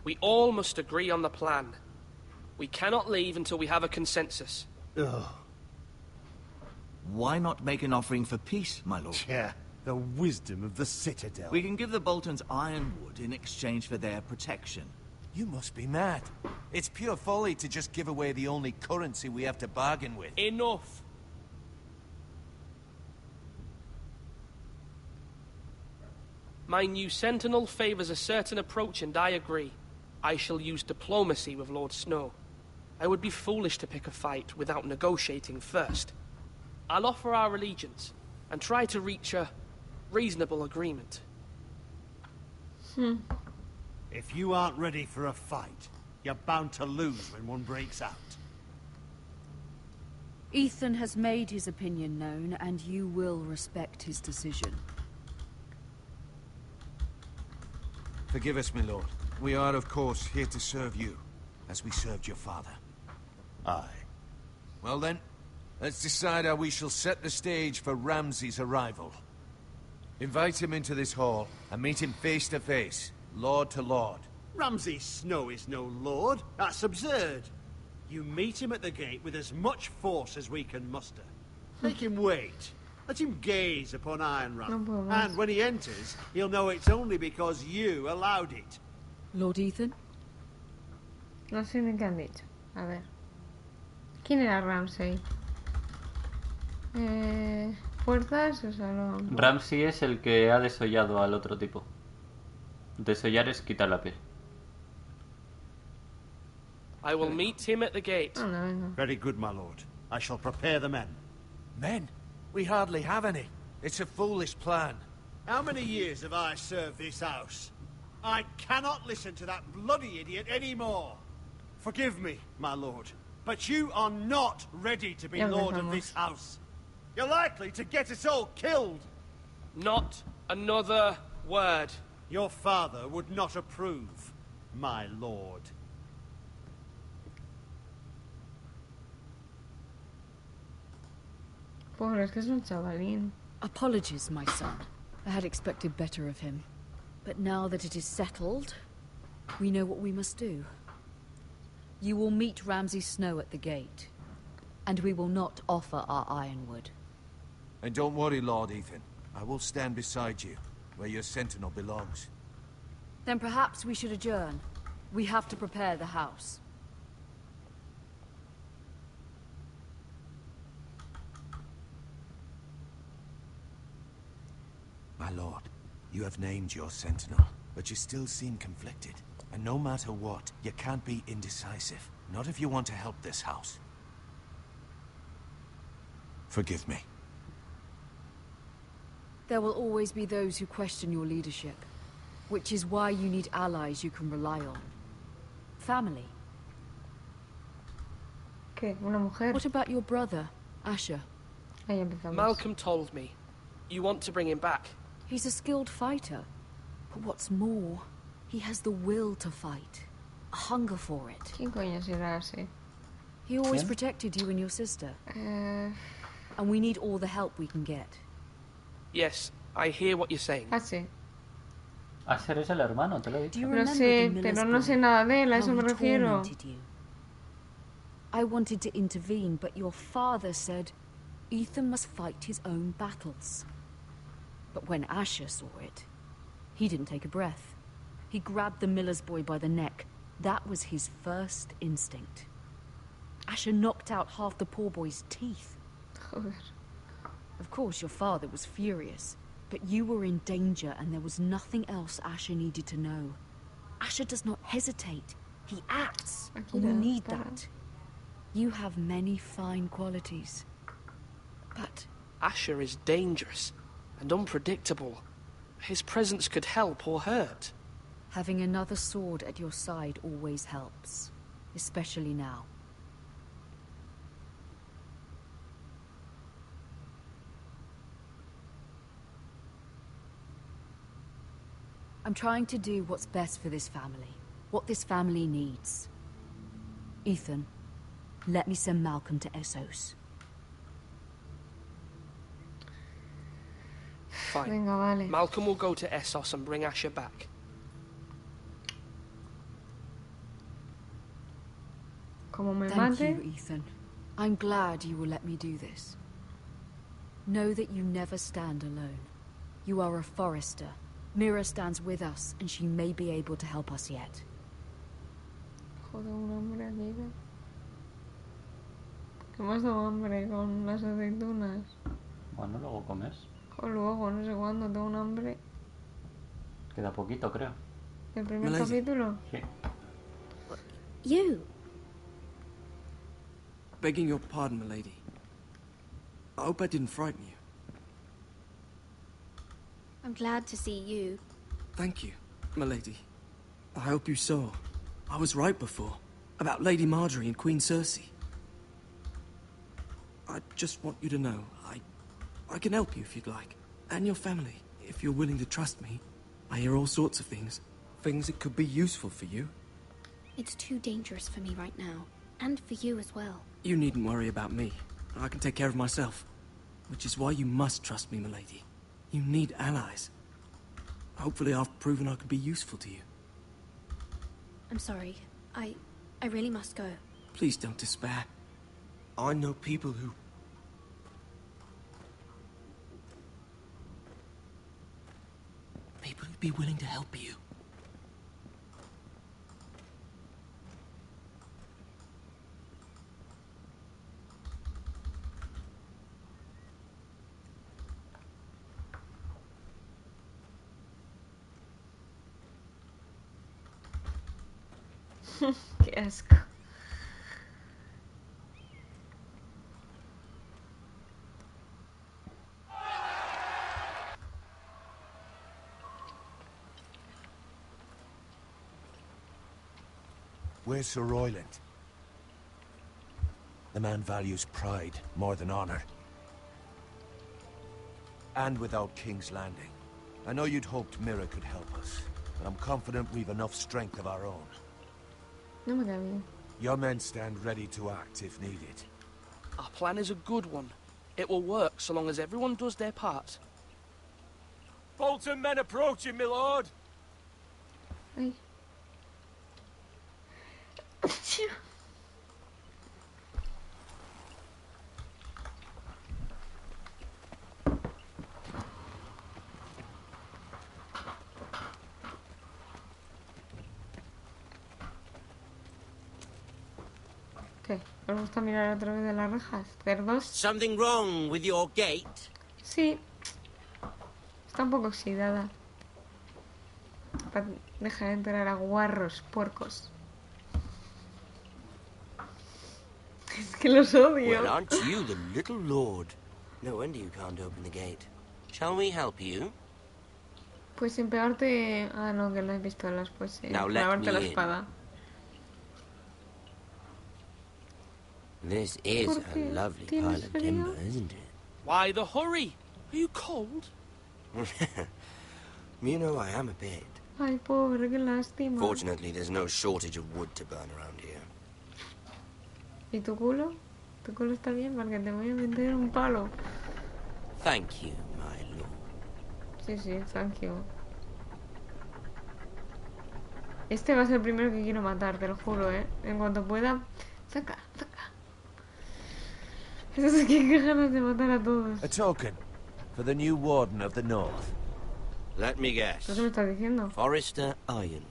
We all must agree on the plan. We cannot leave until we have a consensus. Ugh. Why not make an offering for peace, my lord? Yeah, the wisdom of the Citadel. We can give the Boltons ironwood in exchange for their protection. You must be mad. It's pure folly to just give away the only currency we have to bargain with. Enough. My new sentinel favors a certain approach, and I agree. I shall use diplomacy with Lord Snow. I would be foolish to pick a fight without negotiating first. I'll offer our allegiance, and try to reach a reasonable agreement. If you aren't ready for a fight, you're bound to lose when one breaks out. Ethan has made his opinion known, and you will respect his decision. Forgive us, my lord. We are, of course, here to serve you, as we served your father. Aye. Well then, let's decide how we shall set the stage for Ramsay's arrival. Invite him into this hall, and meet him face to face, lord to lord. Ramsay Snow is no lord. That's absurd. You meet him at the gate with as much force as we can muster. Make him wait. Let him gaze upon Ironrath. And when he enters, he'll know it's only because you allowed it. Lord Ethan? No sé ni qué han dicho. A ver. ¿Quién era Ramsay? ¿Fuerzas o salón? Ramsay es el que ha desollado al otro tipo. Desollar es quitar la piel. I will meet him at the gate. Oh, no. Very good, my lord. I shall prepare the men. Men? We hardly have any. It's a foolish plan. How many years have I served this house? I cannot listen to that bloody idiot anymore. Forgive me, my lord, but you are not ready to be lord of this house. You're likely to get us all killed. Not another word. Your father would not approve, my lord. Pobre, es que es un chavalín. Apologies, my son. I had expected better of him. But now that it is settled, we know what we must do. You will meet Ramsay Snow at the gate. And we will not offer our ironwood. And don't worry, Lord Ethan. I will stand beside you, where your sentinel belongs. Then perhaps we should adjourn. We have to prepare the house. My lord, you have named your sentinel, but you still seem conflicted. And no matter what, you can't be indecisive. Not if you want to help this house. Forgive me. There will always be those who question your leadership, which is why you need allies you can rely on. Family. ¿Qué? ¿Una mujer? What about your brother, Asher? Ahí empezamos. Malcolm told me. You want to bring him back? He's a skilled fighter. But what's more, he has the will to fight. A hunger for it. ¿Quién coño será ese? He always protected you and your sister. And we need all the help we can get. Yes, I hear what you're saying. Ah, sí. Asher es el hermano, te lo he dicho. Lo sé, pero no sé nada de él, a eso me refiero. I wanted to intervene, but your father said Ethan must fight his own battles. But when Asher saw it, he didn't take a breath. He grabbed the miller's boy by the neck. That was his first instinct. Asher knocked out half the poor boy's teeth. Of course, your father was furious, but you were in danger and there was nothing else Asher needed to know. Asher does not hesitate. He acts. And we need that. You have many fine qualities. But Asher is dangerous and unpredictable. His presence could help or hurt. Having another sword at your side always helps, especially now. I'm trying to do what's best for this family, what this family needs. Ethan, let me send Malcolm to Essos. Fine. Venga, vale. Malcolm will go to Essos and bring Asher back. Como me Thank mate. you, Ethan. I'm glad you will let me do this. Know that you never stand alone. You are a Forrester. Mira stands with us, and she may be able to help us yet. Joder, un hambre aquí. ¿Qué más tengo hambre con las aceitunas? Bueno, luego comes. O luego, no sé cuándo, tengo un hambre. Queda poquito, creo. ¿El primer capítulo? Sí. You! Begging your pardon, milady. I hope I didn't frighten you. I'm glad to see you. Thank you, milady. I hope you saw. I was right before. About Lady Marjorie and Queen Cersei. I just want you to know, I can help you if you'd like. And your family, if you're willing to trust me. I hear all sorts of things. Things that could be useful for you. It's too dangerous for me right now. And for you as well. You needn't worry about me. I can take care of myself. Which is why you must trust me, milady. You need allies. Hopefully I've proven I could be useful to you. I'm sorry. I really must go. Please don't despair. I know people who... People who'd be willing to help you. Qué asco. Where's Sir Royland? The man values pride more than honor. And without King's Landing. I know you'd hoped Mira could help us, but I'm confident we've enough strength of our own. No me cae bien. Your men stand ready to act if needed. Our plan is a good one. It will work so long as everyone does their part. Bolton men approaching, my lord! Ay. ¿Os gusta mirar a través de las rejas? ¿Cerdos? Something wrong with your gate? Sí. Está un poco oxidada. Para dejar entrar a guarros, puercos. Es que los odio. Well, aren't you the little lord? No wonder you can't open the gate. Shall we help you? Pues sin pegarte... Ah, no, que no hay pistolas. Pues clavarte la espada. This is a lovely pile of timber, isn't it? Why the hurry? Are you cold? You know, I am a bit. Ay, pobre, qué lástima. Fortunately, there's no shortage of wood to burn around here. ¿Y tu culo? Tu culo está bien porque te voy a meter un palo. Thank you, my lord. Sí, thank you. Este va a ser el primero que quiero matar, te lo juro, ¿eh? En cuanto pueda... Saca. Es que qué ganas de matar a todos. A token for the new warden of the north. Let me guess. ¿Qué me estás diciendo? Forrester Ironwood.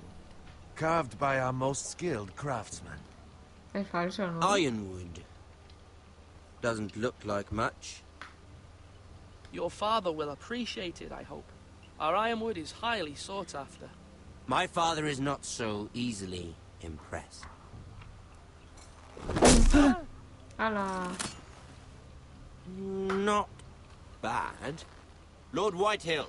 Carved by our most skilled craftsman. Es falso, ¿no? Ironwood. Doesn't look like much. Your father will appreciate it, I hope. Our ironwood is highly sought after. My father is not so easily impressed. Ala. Not bad. Lord Whitehill,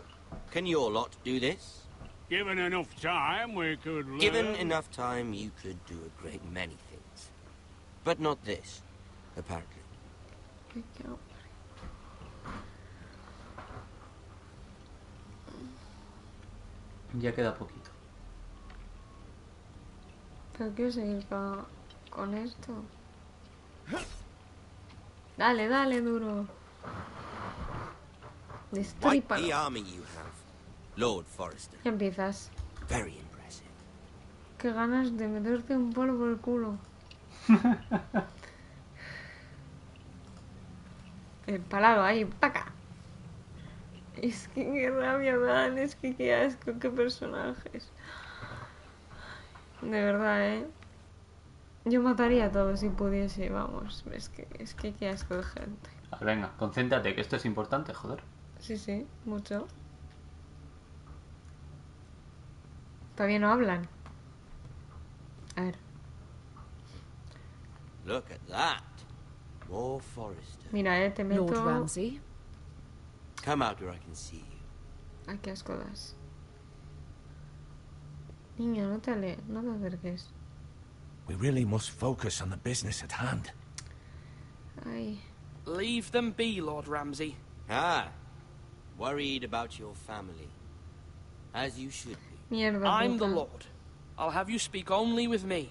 can your lot do this? Given enough time, we could learn. Given enough time, you could do a great many things. But not this, apparently. Ya queda poquito. Pero quiero seguir con esto. Dale, duro. Quite the army you have, Lord Forrester. Ya empiezas. Very impressive. Qué ganas de meterte un palo por el culo. El palado ahí, paca. Es que qué rabia dan, es que qué asco, qué personajes. De verdad, Yo mataría a todos si pudiese, vamos. Es que qué asco de gente. Venga, concéntrate, que esto es importante, joder. Sí, mucho. Todavía no hablan. A ver. Look at that. More Forrester. Mira, te meto... Lord Ramsay. Come out where I can see you. Ay, qué asco das. Niño, no te acerques. We really must focus on the business at hand. Ay. Leave them be, Lord Ramsay. Worried about your family. As you should be. Mierda, I'm puta. the Lord. I'll have you speak only with me.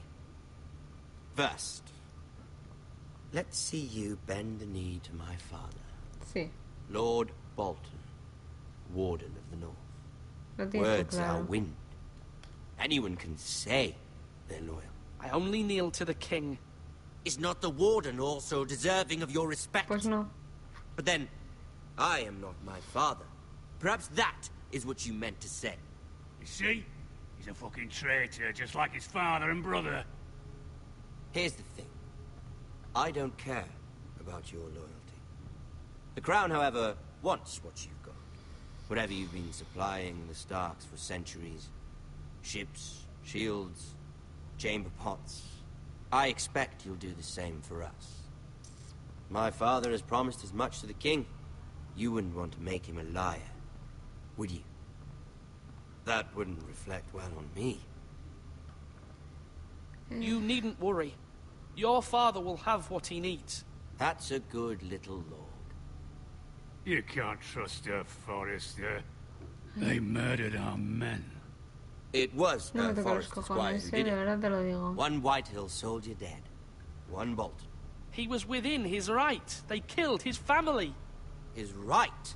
First, let's see you bend the knee to my father. Sí. Lord Bolton, Warden of the North. Lo tienes Words claro. are wind. Anyone can say they're loyal. I only kneel to the king. Is not the Warden also deserving of your respect? Pues no. But then, I am not my father. Perhaps that is what you meant to say. You see? He's a fucking traitor, just like his father and brother. Here's the thing. I don't care about your loyalty. The Crown, however, wants what you've got. Whatever you've been supplying the Starks for centuries. Ships, shields, chamber pots. I expect you'll do the same for us. My father has promised as much to the king. You wouldn't want to make him a liar, would you? That wouldn't reflect well on me. You needn't worry. Your father will have what he needs. That's a good little lord. You can't trust her, Forrester. They murdered our men. It was No me toques los Forrester Squire cojones, who de did it. verdad te lo digo. One Whitehill soldier dead. One Bolton. He was within his right. They killed his family. His right?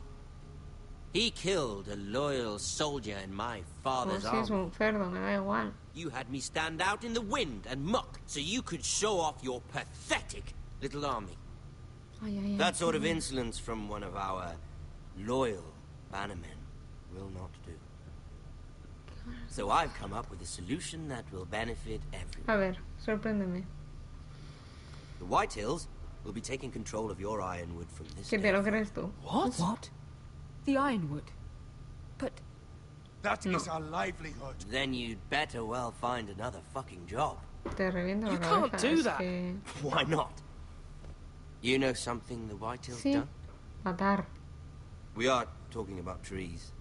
He killed a loyal soldier in my father's Como si es army. un cerdo, me da igual. You had me stand out in the wind and muck so you could show off your pathetic little army. Ay, ay, ay, That sort of ay. insolence from one of our loyal bannermen will not do. So I've come up with a solution that will benefit everyone. A ver, sorpréndeme. The Whitehills will be taking control of your ironwood from this ¿Qué te lo crees tú? What? The ironwood? But... That is our livelihood. Then you'd better well find another fucking job. Te reviento la You cabeza. can't do es that. que- Why not? You know something the Whitehills Sí. done? Matar. We are talking about trees.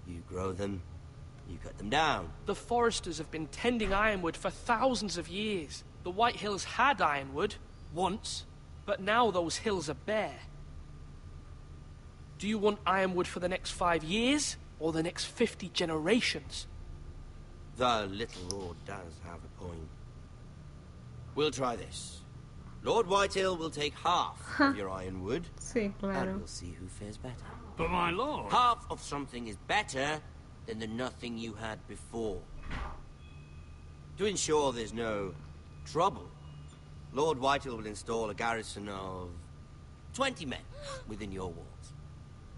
You grow them, you cut them down. The foresters have been tending ironwood for thousands of years. The White Hills had ironwood, once, but now those hills are bare. Do you want ironwood for the next 5 years, or the next 50 generations? The little lord does have a point. We'll try this. Lord Whitehill will take half of your ironwood, Sí, claro. and we'll see who fares better. But my lord... Half of something is better than the nothing you had before. To ensure there's no trouble, Lord Whitehill will install a garrison of 20 men within your walls.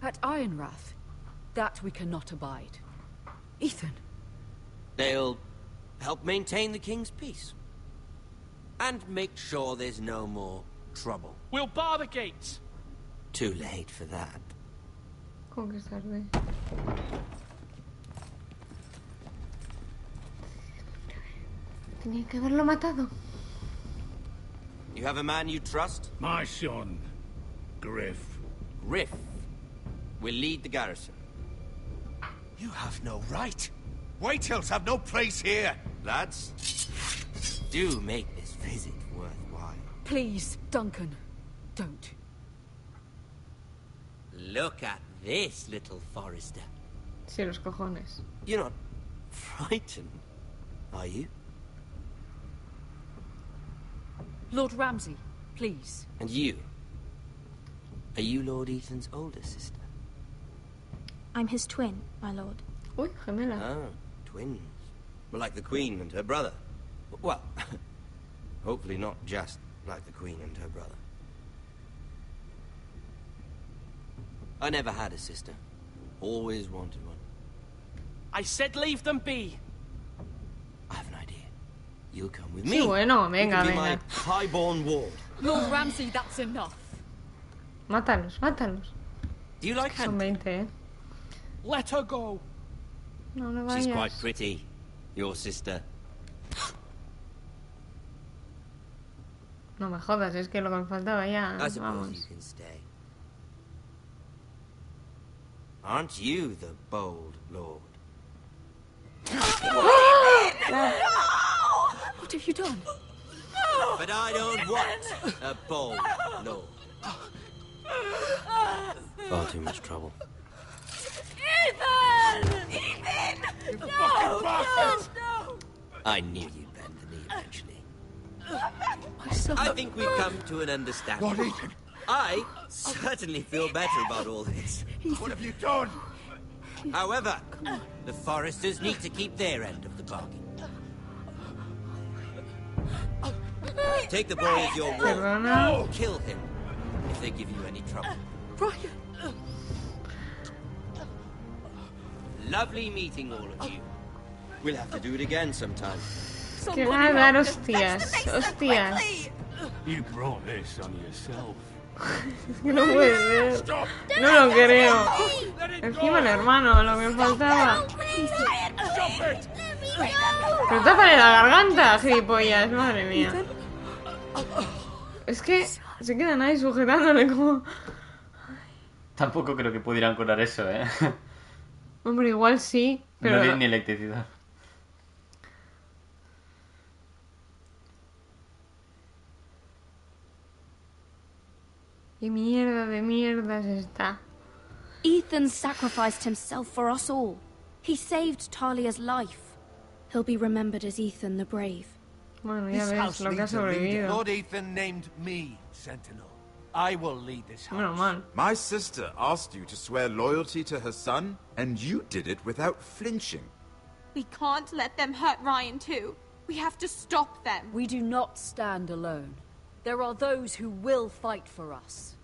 At Ironrath, that we cannot abide. Ethan. They'll help maintain the king's peace. And make sure there's no more trouble. We'll bar the gates. Too late for that. ¿Cómo que es tarde? Tenía que haberlo matado. You have a man you trust? My son, Griff. Griff will lead the garrison. You have no right. Whitehills have no place here. Lads, do make this visit worthwhile. Please, Duncan, don't. Look at this, little forester. Sí, los cojones. You're not frightened, are you? Lord Ramsay, please. And you? Are you Lord Ethan's older sister? I'm his twin, my lord. Uy, gemela. Ah, twins. Well, like the Queen and her brother. Well, hopefully not just like the Queen and her brother. I never had a sister. Always wanted one. I said leave them be. I have an idea. You'll come with me. Sí, bueno, venga, you can be venga. my highborn ward. Lord Ramsay, that's enough. Mátalos, mátalos. Do you like Son hunting? 20, ¿eh? Let her go. No, no She's vayas. quite pretty, your sister. No me jodas, es que lo que me faltaba ya. I suppose Vamos. you can stay. Aren't you the bold lord? What have you done? But I don't want a bold lord. Far too much trouble. Ethan! Ethan! No! No! I knew you'd bend the knee eventually. My son. I think we've come to an understanding. Lord Ethan! I certainly feel better about all this. What have you done? However, the foresters need to keep their end of the bargain. Take the boy as your Perdona. ward. Kill him if they give you any trouble. Brian! Lovely meeting all of you. We'll have to do it again sometime. Que van a dar hostias, hostias. You brought this on yourself. Es que no puede ser. No lo creo. Encima el hermano, lo que me faltaba. Pero tápale la garganta, gilipollas, madre mía. Es que se quedan ahí sujetándole como... Tampoco creo que pudieran curar eso, ¿eh? Hombre, igual sí, pero... No tiene ni electricidad. ¿Qué mierda de mierda es esta? Ethan sacrificed himself for us all. He saved Talia's life. He'll be remembered as Ethan the Brave. Bueno, ya This ves house lo que ha needs a leader. sobrevivido. Lord Ethan named me Sentinel. I will lead this house. Bueno, mal. My sister asked you to swear loyalty to her son, and you did it without flinching. We can't let them hurt Ryan too. We have to stop them. We do not stand alone. There are those who will fight for us.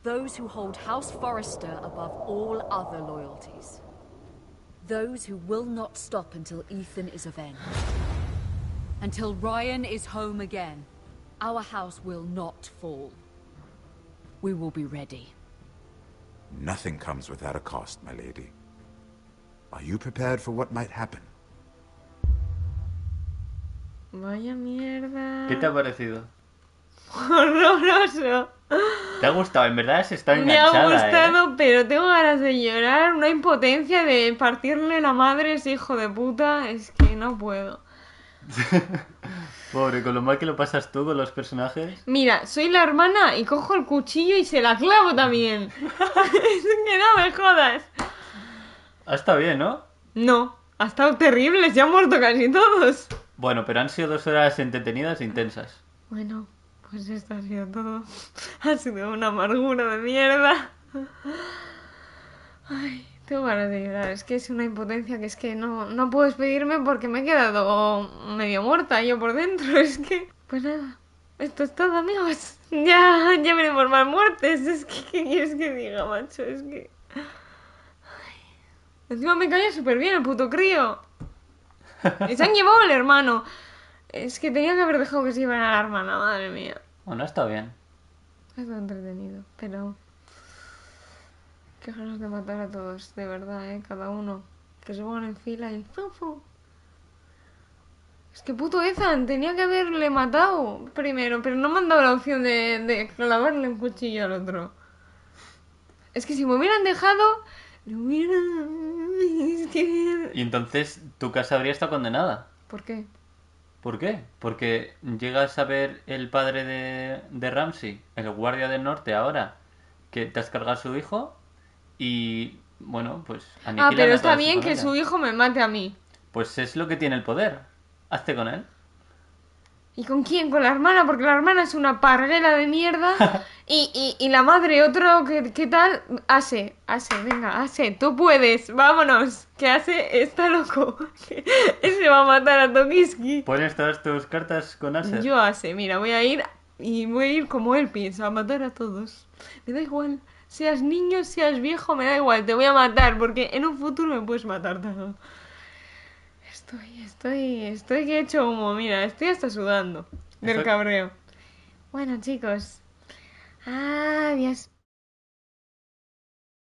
Those who hold House Forrester above all other loyalties. Those who will not stop until Ethan is avenged. Until Ryan is home again. Our house will not fall. We will be ready. Nothing comes without a cost, my lady. Are you prepared for what might happen? Vaya mierda. ¿Qué te ha parecido? Horroroso. ¿Te ha gustado? En verdad se está Me ha enganchada, gustado, pero tengo ganas de llorar. Una impotencia de partirle la madre a ese hijo de puta. Es que no puedo. Pobre, con lo mal que lo pasas tú con los personajes. Mira, soy la hermana y cojo el cuchillo y se la clavo también. Es que no me jodas. Ha estado bien, ¿no? No, ha estado terrible, se han muerto casi todos. Bueno, pero han sido 2 horas entretenidas e intensas. Bueno, pues esto ha sido todo. Ha sido una amargura de mierda. Ay, tengo ganas de llorar. Es que es una impotencia que es que no puedo despedirme porque me he quedado medio muerta yo por dentro. Es que, pues nada, esto es todo, amigos. Ya veremos más muertes. Es que, ¿qué quieres que diga, macho? Es que... Encima me caía súper bien el puto crío. Y se han llevado al hermano. Es que tenía que haber dejado que se iban a la hermana, madre mía. Bueno, está bien. Ha estado entretenido, pero... Qué ganas de matar a todos, de verdad, cada uno. Que se pongan en fila y... ¡Fu! Es que puto Ethan, tenía que haberle matado primero, pero no me han dado la opción de clavarle un cuchillo al otro. Es que si me hubieran dejado... Es que... Y entonces tu casa habría estado condenada. ¿Por qué? ¿Por qué? Porque llegas a ver el padre de Ramsay, el guardia del norte ahora, que te has cargado a su hijo y, bueno, pues aniquilan pero a está toda bien que familia. su hijo me mate a mí. Pues es lo que tiene el poder. Hazte con él. ¿Y con quién? Con la hermana, porque la hermana es una parguela de mierda. y la madre, otro, ¿qué tal? Ase, venga, Ase, tú puedes, vámonos. Que Ase está loco. Ese va a matar a Tokiski. ¿Pones todas tus cartas con Aser? Yo Ase, mira, voy a ir como él piensa, a matar a todos. Me da igual, seas niño, seas viejo, me da igual, te voy a matar, porque en un futuro me puedes matar todo. Estoy que he hecho humo, mira, estoy hasta sudando del cabreo. Bueno, chicos, adiós.